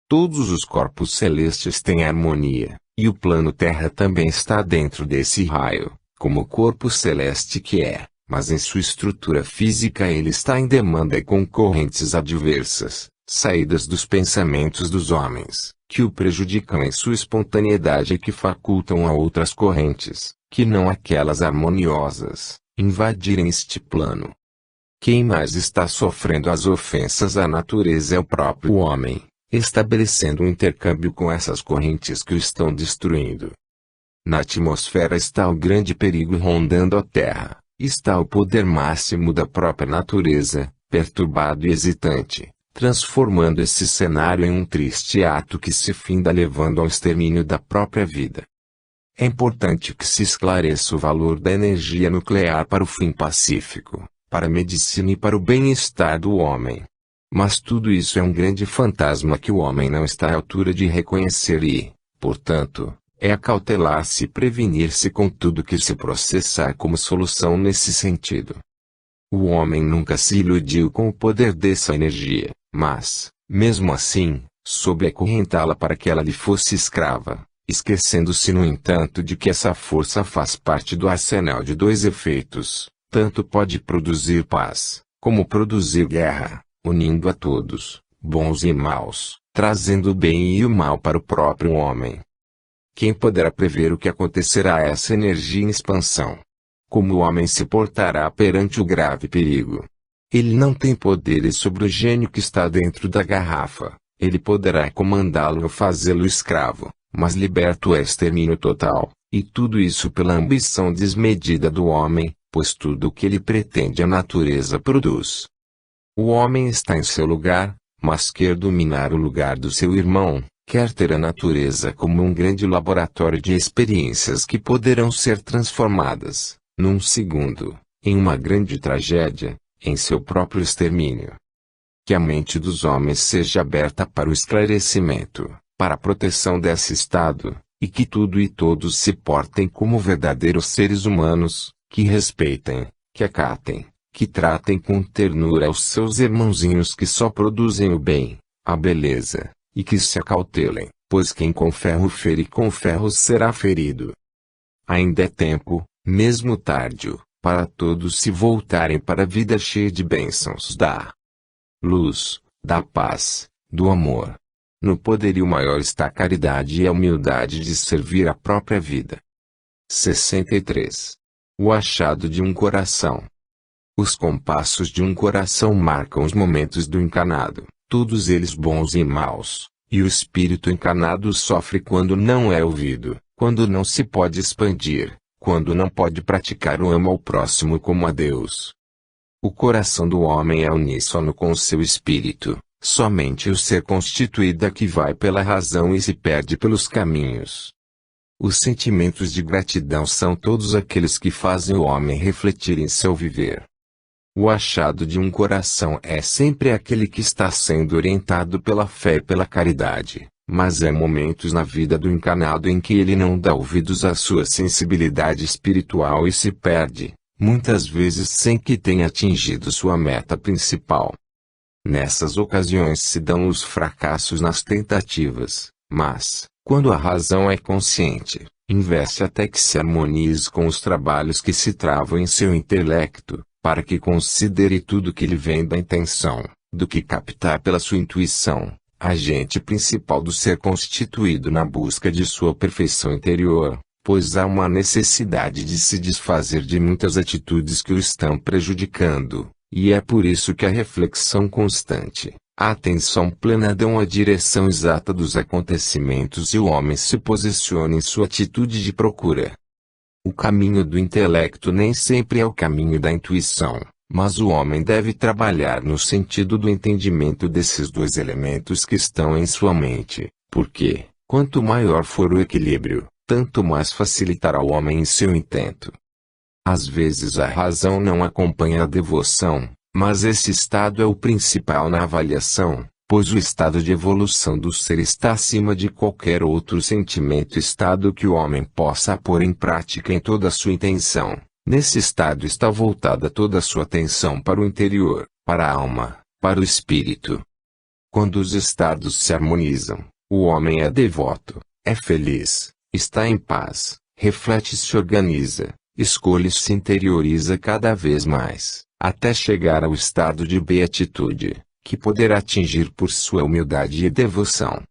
Todos os corpos celestes têm harmonia, e o plano Terra também está dentro desse raio, como o corpo celeste que é, mas em sua estrutura física ele está em demanda e com correntes adversas, saídas dos pensamentos dos homens, que o prejudicam em sua espontaneidade e que facultam a outras correntes, que não aquelas harmoniosas, invadirem este plano. Quem mais está sofrendo as ofensas à natureza é o próprio homem, estabelecendo um intercâmbio com essas correntes que o estão destruindo. Na atmosfera está o grande perigo rondando a Terra, está o poder máximo da própria natureza, perturbado e hesitante, transformando esse cenário em um triste ato que se finda levando ao extermínio da própria vida. É importante que se esclareça o valor da energia nuclear para o fim pacífico, para a medicina e para o bem-estar do homem. Mas tudo isso é um grande fantasma que o homem não está à altura de reconhecer e, portanto, é acautelar-se e prevenir-se com tudo que se processar como solução nesse sentido. O homem nunca se iludiu com o poder dessa energia, mas, mesmo assim, soube acorrentá-la para que ela lhe fosse escrava, esquecendo-se no entanto de que essa força faz parte do arsenal de dois efeitos, tanto pode produzir paz, como produzir guerra, unindo a todos, bons e maus, trazendo o bem e o mal para o próprio homem. Quem poderá prever o que acontecerá a essa energia em expansão? Como o homem se portará perante o grave perigo? Ele não tem poderes sobre o gênio que está dentro da garrafa. Ele poderá comandá-lo ou fazê-lo escravo, mas liberto é extermínio total, e tudo isso pela ambição desmedida do homem, pois tudo o que ele pretende a natureza produz. O homem está em seu lugar, mas quer dominar o lugar do seu irmão, quer ter a natureza como um grande laboratório de experiências que poderão ser transformadas, num segundo, em uma grande tragédia, em seu próprio extermínio. Que a mente dos homens seja aberta para o esclarecimento, para a proteção desse estado, e que tudo e todos se portem como verdadeiros seres humanos, que respeitem, que acatem, que tratem com ternura os seus irmãozinhos que só produzem o bem, a beleza, e que se acautelem, pois quem com ferro fere com ferro será ferido. Ainda é tempo, mesmo tardio, para todos se voltarem para a vida cheia de bênçãos da luz, da paz, do amor. No poderio maior está a caridade e a humildade de servir a própria vida. 63. O achado de um coração. Os compassos de um coração marcam os momentos do encarnado, todos eles bons e maus, e o espírito encarnado sofre quando não é ouvido, quando não se pode expandir, quando não pode praticar o amo ao próximo como a Deus. O coração do homem é uníssono com o seu espírito, somente o ser constituído é que vai pela razão e se perde pelos caminhos. Os sentimentos de gratidão são todos aqueles que fazem o homem refletir em seu viver. O achado de um coração é sempre aquele que está sendo orientado pela fé e pela caridade, mas há momentos na vida do encarnado em que ele não dá ouvidos à sua sensibilidade espiritual e se perde, muitas vezes sem que tenha atingido sua meta principal. Nessas ocasiões se dão os fracassos nas tentativas, mas, quando a razão é consciente, Investe até que se harmonize com os trabalhos que se travam em seu intelecto, para que considere tudo que lhe vem da intenção, do que captar pela sua intuição, agente principal do ser constituído na busca de sua perfeição interior, pois há uma necessidade de se desfazer de muitas atitudes que o estão prejudicando, e é por isso que a reflexão constante, a atenção plena dão a direção exata dos acontecimentos e o homem se posiciona em sua atitude de procura. O caminho do intelecto nem sempre é o caminho da intuição, mas o homem deve trabalhar no sentido do entendimento desses dois elementos que estão em sua mente, porque, quanto maior for o equilíbrio, tanto mais facilitará o homem em seu intento. Às vezes a razão não acompanha a devoção, mas esse estado é o principal na avaliação, pois o estado de evolução do ser está acima de qualquer outro sentimento estado que o homem possa pôr em prática em toda a sua intenção. Nesse estado está voltada toda a sua atenção para o interior, para a alma, para o espírito. Quando os estados se harmonizam, o homem é devoto, é feliz, está em paz, reflete e se organiza, escolhe e se interioriza cada vez mais, até chegar ao estado de beatitude, que poderá atingir por sua humildade e devoção.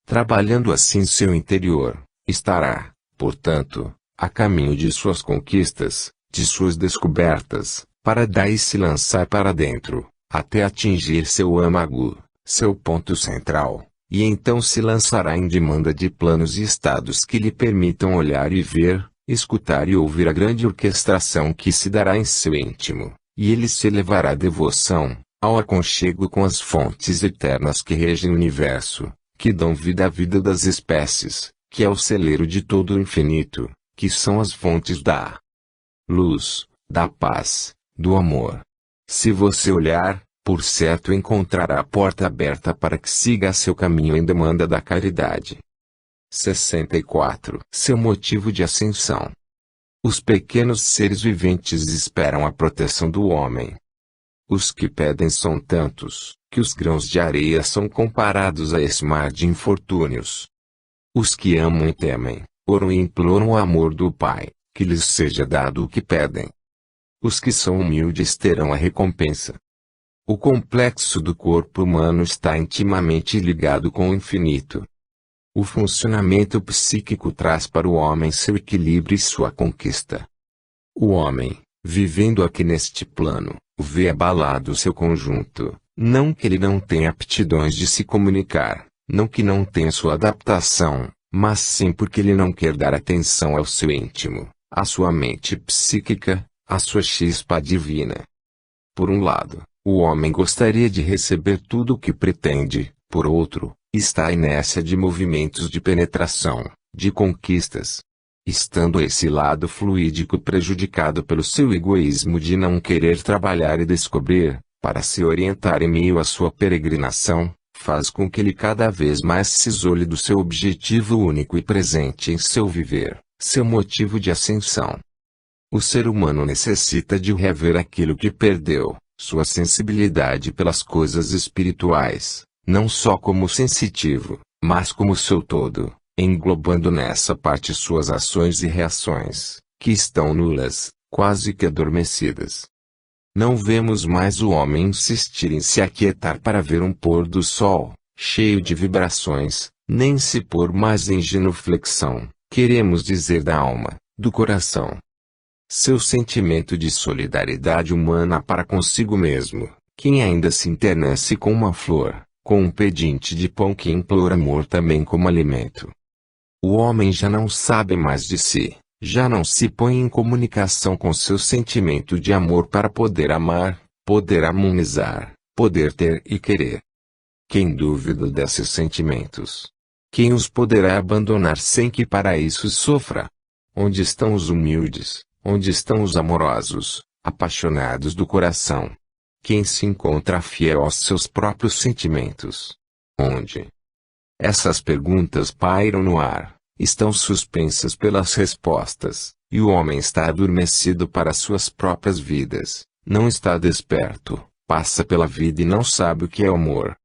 Trabalhando assim seu interior, estará, portanto, a caminho de suas conquistas, de suas descobertas, para daí se lançar para dentro, até atingir seu âmago, seu ponto central, e então se lançará em demanda de planos e estados que lhe permitam olhar e ver, escutar e ouvir a grande orquestração que se dará em seu íntimo, e ele se elevará à devoção, ao aconchego com as fontes eternas que regem o universo, que dão vida à vida das espécies, que é o celeiro de todo o infinito, que são as fontes da luz, da paz, do amor. Se você olhar, por certo encontrará a porta aberta para que siga seu caminho em demanda da caridade. 64. Seu motivo de ascensão. Os pequenos seres viventes esperam a proteção do homem. Os que pedem são tantos, que os grãos de areia são comparados a esse mar de infortúnios. Os que amam e temem, oram e imploram o amor do Pai, que lhes seja dado o que pedem. Os que são humildes terão a recompensa. O complexo do corpo humano está intimamente ligado com o infinito. O funcionamento psíquico traz para o homem seu equilíbrio e sua conquista. O homem, vivendo aqui neste plano, vê abalado seu conjunto, não que ele não tenha aptidões de se comunicar, não que não tenha sua adaptação, mas sim porque ele não quer dar atenção ao seu íntimo, à sua mente psíquica, à sua chispa divina. Por um lado, o homem gostaria de receber tudo o que pretende, por outro, está a inércia de movimentos de penetração, de conquistas. Estando esse lado fluídico prejudicado pelo seu egoísmo de não querer trabalhar e descobrir, para se orientar em meio à sua peregrinação, faz com que ele cada vez mais se isole do seu objetivo único e presente em seu viver, seu motivo de ascensão. O ser humano necessita de rever aquilo que perdeu, sua sensibilidade pelas coisas espirituais, não só como sensitivo, mas como seu todo, englobando nessa parte suas ações e reações, que estão nulas, quase que adormecidas. Não vemos mais o homem insistir em se aquietar para ver um pôr do sol, cheio de vibrações, nem se pôr mais em genuflexão, queremos dizer da alma, do coração. Seu sentimento de solidariedade humana para consigo mesmo, quem ainda se enternece com uma flor, com um pedinte de pão que implora amor também como alimento. O homem já não sabe mais de si, já não se põe em comunicação com seu sentimento de amor para poder amar, poder harmonizar, poder ter e querer. Quem duvida desses sentimentos? Quem os poderá abandonar sem que para isso sofra? Onde estão os humildes? Onde estão os amorosos, apaixonados do coração? Quem se encontra fiel aos seus próprios sentimentos? Onde? Essas perguntas pairam no ar, estão suspensas pelas respostas, e o homem está adormecido para suas próprias vidas, não está desperto, passa pela vida e não sabe o que é amor.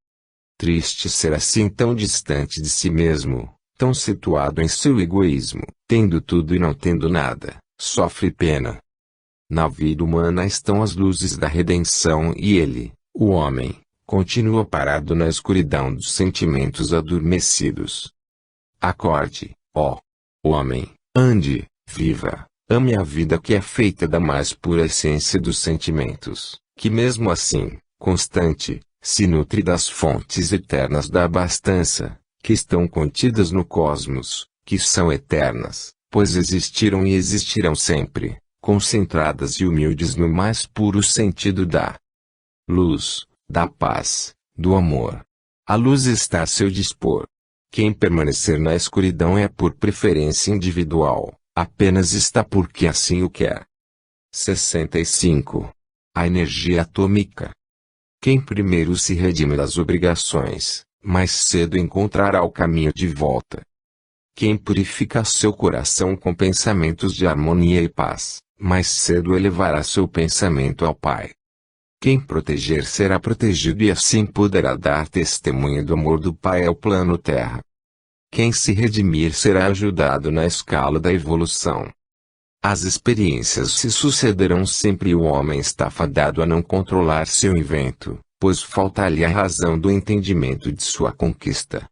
Triste ser assim tão distante de si mesmo, tão situado em seu egoísmo, tendo tudo e não tendo nada, sofre pena. Na vida humana estão as luzes da redenção e ele, o homem, continua parado na escuridão dos sentimentos adormecidos. Acorde, ó homem, ande, viva, ame a vida que é feita da mais pura essência dos sentimentos, que mesmo assim, constante, se nutre das fontes eternas da abastança, que estão contidas no cosmos, que são eternas, pois existiram e existirão sempre, concentradas e humildes no mais puro sentido da luz, da paz, do amor. A luz está a seu dispor. Quem permanecer na escuridão é por preferência individual, apenas está porque assim o quer. 65. A energia atômica. Quem primeiro se redime das obrigações, mais cedo encontrará o caminho de volta. Quem purifica seu coração com pensamentos de harmonia e paz, mais cedo elevará seu pensamento ao Pai. Quem proteger será protegido e assim poderá dar testemunho do amor do Pai ao plano terra. Quem se redimir será ajudado na escala da evolução. As experiências se sucederão sempre e o homem está fadado a não controlar seu invento, pois falta-lhe a razão do entendimento de sua conquista.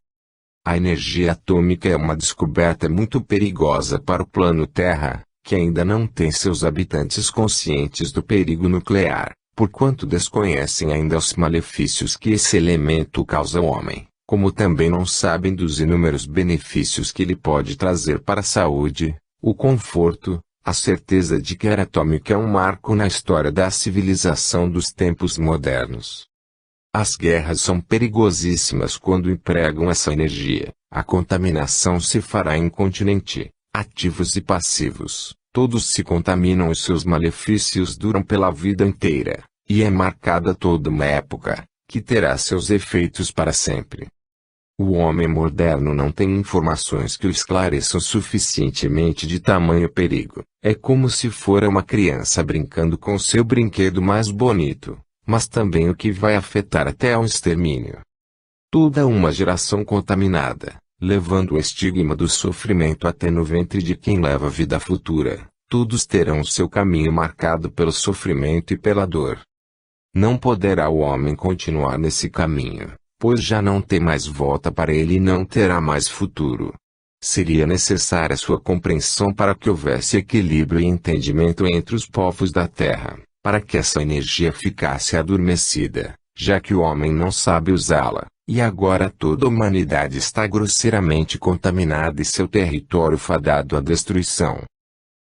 A energia atômica é uma descoberta muito perigosa para o plano Terra, que ainda não tem seus habitantes conscientes do perigo nuclear, porquanto desconhecem ainda os malefícios que esse elemento causa ao homem, como também não sabem dos inúmeros benefícios que ele pode trazer para a saúde, o conforto, a certeza de que a era atômica é um marco na história da civilização dos tempos modernos. As guerras são perigosíssimas quando empregam essa energia. A contaminação se fará incontinente, ativos e passivos, todos se contaminam e seus malefícios duram pela vida inteira, e é marcada toda uma época, que terá seus efeitos para sempre. O homem moderno não tem informações que o esclareçam suficientemente de tamanho perigo. É como se fora uma criança brincando com seu brinquedo mais bonito, mas também o que vai afetar até ao extermínio. Toda uma geração contaminada, levando o estigma do sofrimento até no ventre de quem leva a vida futura, todos terão seu caminho marcado pelo sofrimento e pela dor. Não poderá o homem continuar nesse caminho, pois já não tem mais volta para ele e não terá mais futuro. Seria necessária sua compreensão para que houvesse equilíbrio e entendimento entre os povos da terra, para que essa energia ficasse adormecida, já que o homem não sabe usá-la, e agora toda a humanidade está grosseiramente contaminada e seu território fadado à destruição.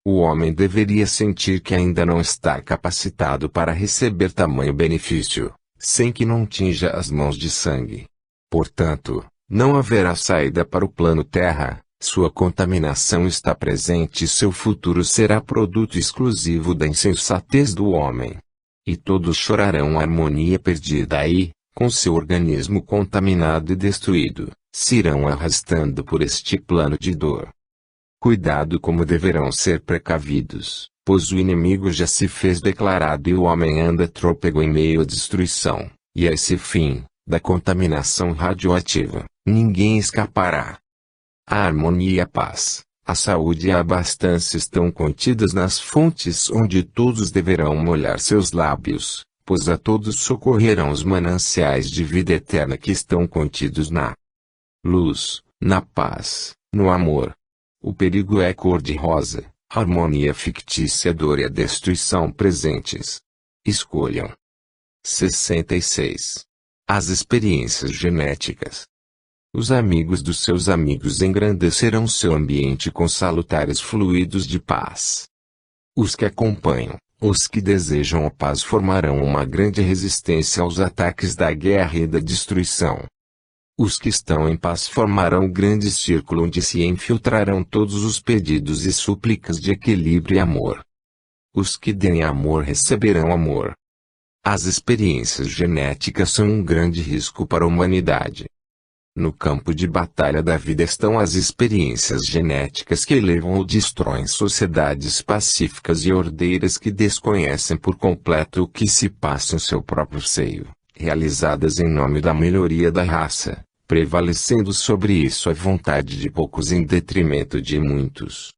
O homem deveria sentir que ainda não está capacitado para receber tamanho benefício, sem que não tinja as mãos de sangue. Portanto, não haverá saída para o plano Terra, sua contaminação está presente e seu futuro será produto exclusivo da insensatez do homem. E todos chorarão a harmonia perdida e, com seu organismo contaminado e destruído, se irão arrastando por este plano de dor. Cuidado como deverão ser precavidos, pois o inimigo já se fez declarado e o homem anda trôpego em meio à destruição, e a esse fim, da contaminação radioativa, ninguém escapará. A harmonia e a paz, a saúde e a abastança estão contidas nas fontes onde todos deverão molhar seus lábios, pois a todos socorrerão os mananciais de vida eterna que estão contidos na luz, na paz, no amor. O perigo é cor-de-rosa, a harmonia fictícia, a dor e a destruição presentes. Escolham. 66. As experiências genéticas. Os amigos dos seus amigos engrandecerão seu ambiente com salutares fluidos de paz. Os que acompanham, os que desejam a paz formarão uma grande resistência aos ataques da guerra e da destruição. Os que estão em paz formarão um grande círculo onde se infiltrarão todos os pedidos e súplicas de equilíbrio e amor. Os que deem amor receberão amor. As experiências genéticas são um grande risco para a humanidade. No campo de batalha da vida estão as experiências genéticas que elevam ou destroem sociedades pacíficas e ordeiras que desconhecem por completo o que se passa em seu próprio seio, realizadas em nome da melhoria da raça, prevalecendo sobre isso a vontade de poucos em detrimento de muitos.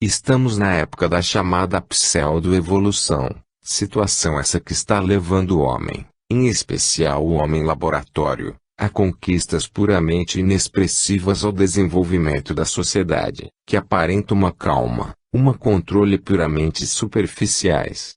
Estamos na época da chamada pseudo-evolução, situação essa que está levando o homem, em especial o homem laboratório, a conquistas puramente inexpressivas ao desenvolvimento da sociedade, que aparenta uma calma, controle puramente superficiais.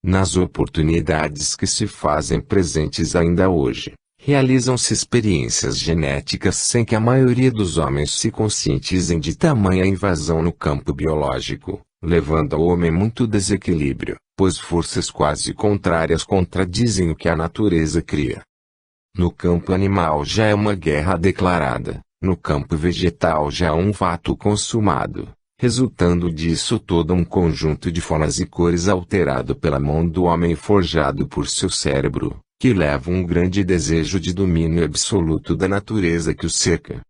Nas oportunidades que se fazem presentes ainda hoje, realizam-se experiências genéticas sem que a maioria dos homens se conscientizem de tamanha invasão no campo biológico, levando ao homem muito desequilíbrio, pois forças quase contrárias contradizem o que a natureza cria. No campo animal já é uma guerra declarada, no campo vegetal já é um fato consumado, resultando disso todo um conjunto de formas e cores alterado pela mão do homem e forjado por seu cérebro, que leva um grande desejo de domínio absoluto da natureza que o cerca.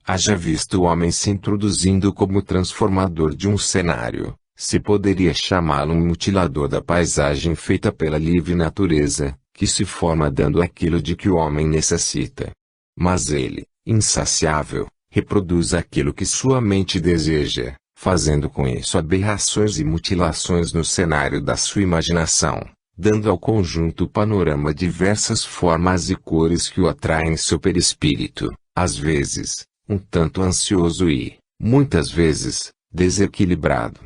Haja visto o homem se introduzindo como transformador de um cenário, se poderia chamá-lo um mutilador da paisagem feita pela livre natureza, que se forma dando aquilo de que o homem necessita. Mas ele, insaciável, reproduz aquilo que sua mente deseja, fazendo com isso aberrações e mutilações no cenário da sua imaginação, dando ao conjunto panorama diversas formas e cores que o atraem em seu perispírito, às vezes, um tanto ansioso e, muitas vezes, desequilibrado.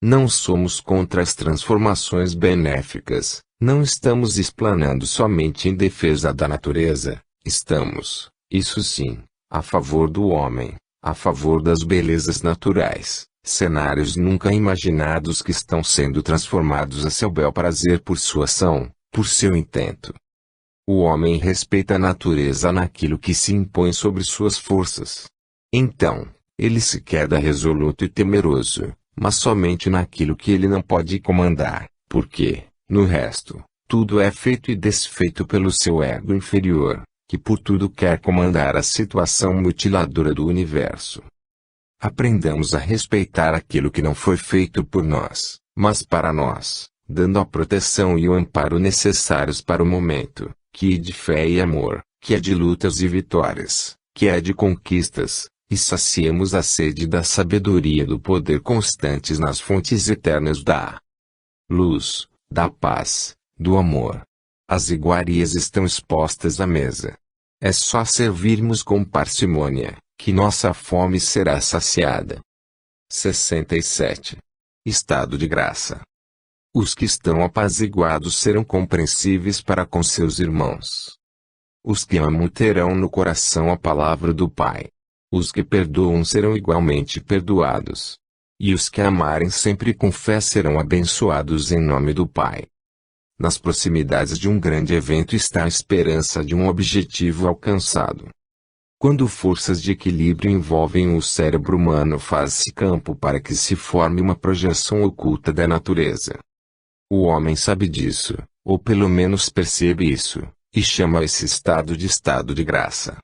Não somos contra as transformações benéficas, não estamos explanando somente em defesa da natureza, estamos, isso sim, a favor do homem, a favor das belezas naturais, cenários nunca imaginados que estão sendo transformados a seu bel prazer por sua ação, por seu intento. O homem respeita a natureza naquilo que se impõe sobre suas forças. Então, ele se queda resoluto e temeroso, mas somente naquilo que ele não pode comandar, porque, no resto, tudo é feito e desfeito pelo seu ego inferior, que por tudo quer comandar a situação mutiladora do universo. Aprendamos a respeitar aquilo que não foi feito por nós, mas para nós, dando a proteção e o amparo necessários para o momento, que é de fé e amor, que é de lutas e vitórias, que é de conquistas, e saciemos a sede da sabedoria e do poder constantes nas fontes eternas da luz, da paz, do amor. As iguarias estão expostas à mesa. É só servirmos com parcimônia, que nossa fome será saciada. 67. Estado de graça. Os que estão apaziguados serão compreensíveis para com seus irmãos. Os que amam terão no coração a palavra do Pai. Os que perdoam serão igualmente perdoados. E os que amarem sempre com fé serão abençoados em nome do Pai. Nas proximidades de um grande evento está a esperança de um objetivo alcançado. Quando forças de equilíbrio envolvem o cérebro humano faz-se campo para que se forme uma projeção oculta da natureza. O homem sabe disso, ou pelo menos percebe isso, e chama esse estado de graça.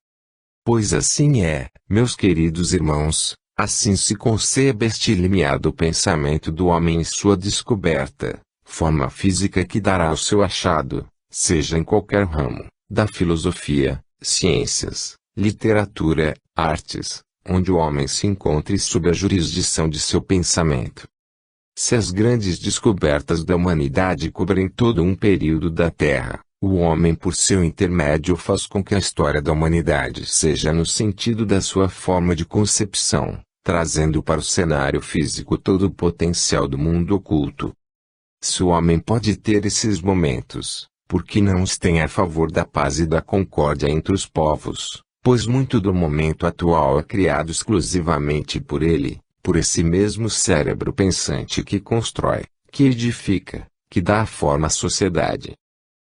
Pois assim é, meus queridos irmãos, assim se concebe este limiado pensamento do homem em sua descoberta, forma física que dará o seu achado, seja em qualquer ramo, da filosofia, ciências, literatura, artes, onde o homem se encontre sob a jurisdição de seu pensamento. Se as grandes descobertas da humanidade cobrem todo um período da Terra, o homem por seu intermédio faz com que a história da humanidade seja no sentido da sua forma de concepção, trazendo para o cenário físico todo o potencial do mundo oculto. Se o homem pode ter esses momentos, por que não os tem a favor da paz e da concórdia entre os povos? Pois muito do momento atual é criado exclusivamente por ele, por esse mesmo cérebro pensante que constrói, que edifica, que dá a forma à sociedade.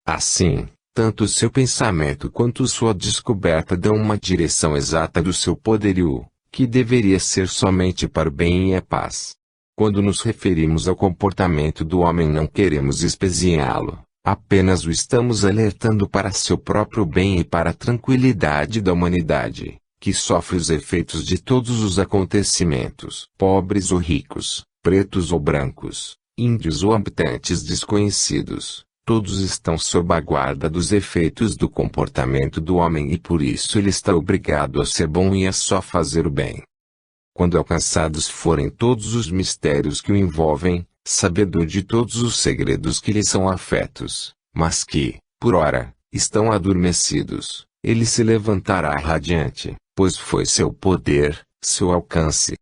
Assim, tanto seu pensamento quanto sua descoberta dão uma direção exata do seu poderio, que deveria ser somente para o bem e a paz. Quando nos referimos ao comportamento do homem não queremos espezinhá-lo, apenas o estamos alertando para seu próprio bem e para a tranquilidade da humanidade, que sofre os efeitos de todos os acontecimentos, pobres ou ricos, pretos ou brancos, índios ou habitantes desconhecidos, Todos estão sob a guarda dos efeitos do comportamento do homem e por isso ele está obrigado a ser bom e a só fazer o bem. Quando alcançados forem todos os mistérios que o envolvem, sabedor de todos os segredos que lhe são afetos, mas que, por ora, estão adormecidos, ele se levantará radiante, pois foi seu poder, seu alcance,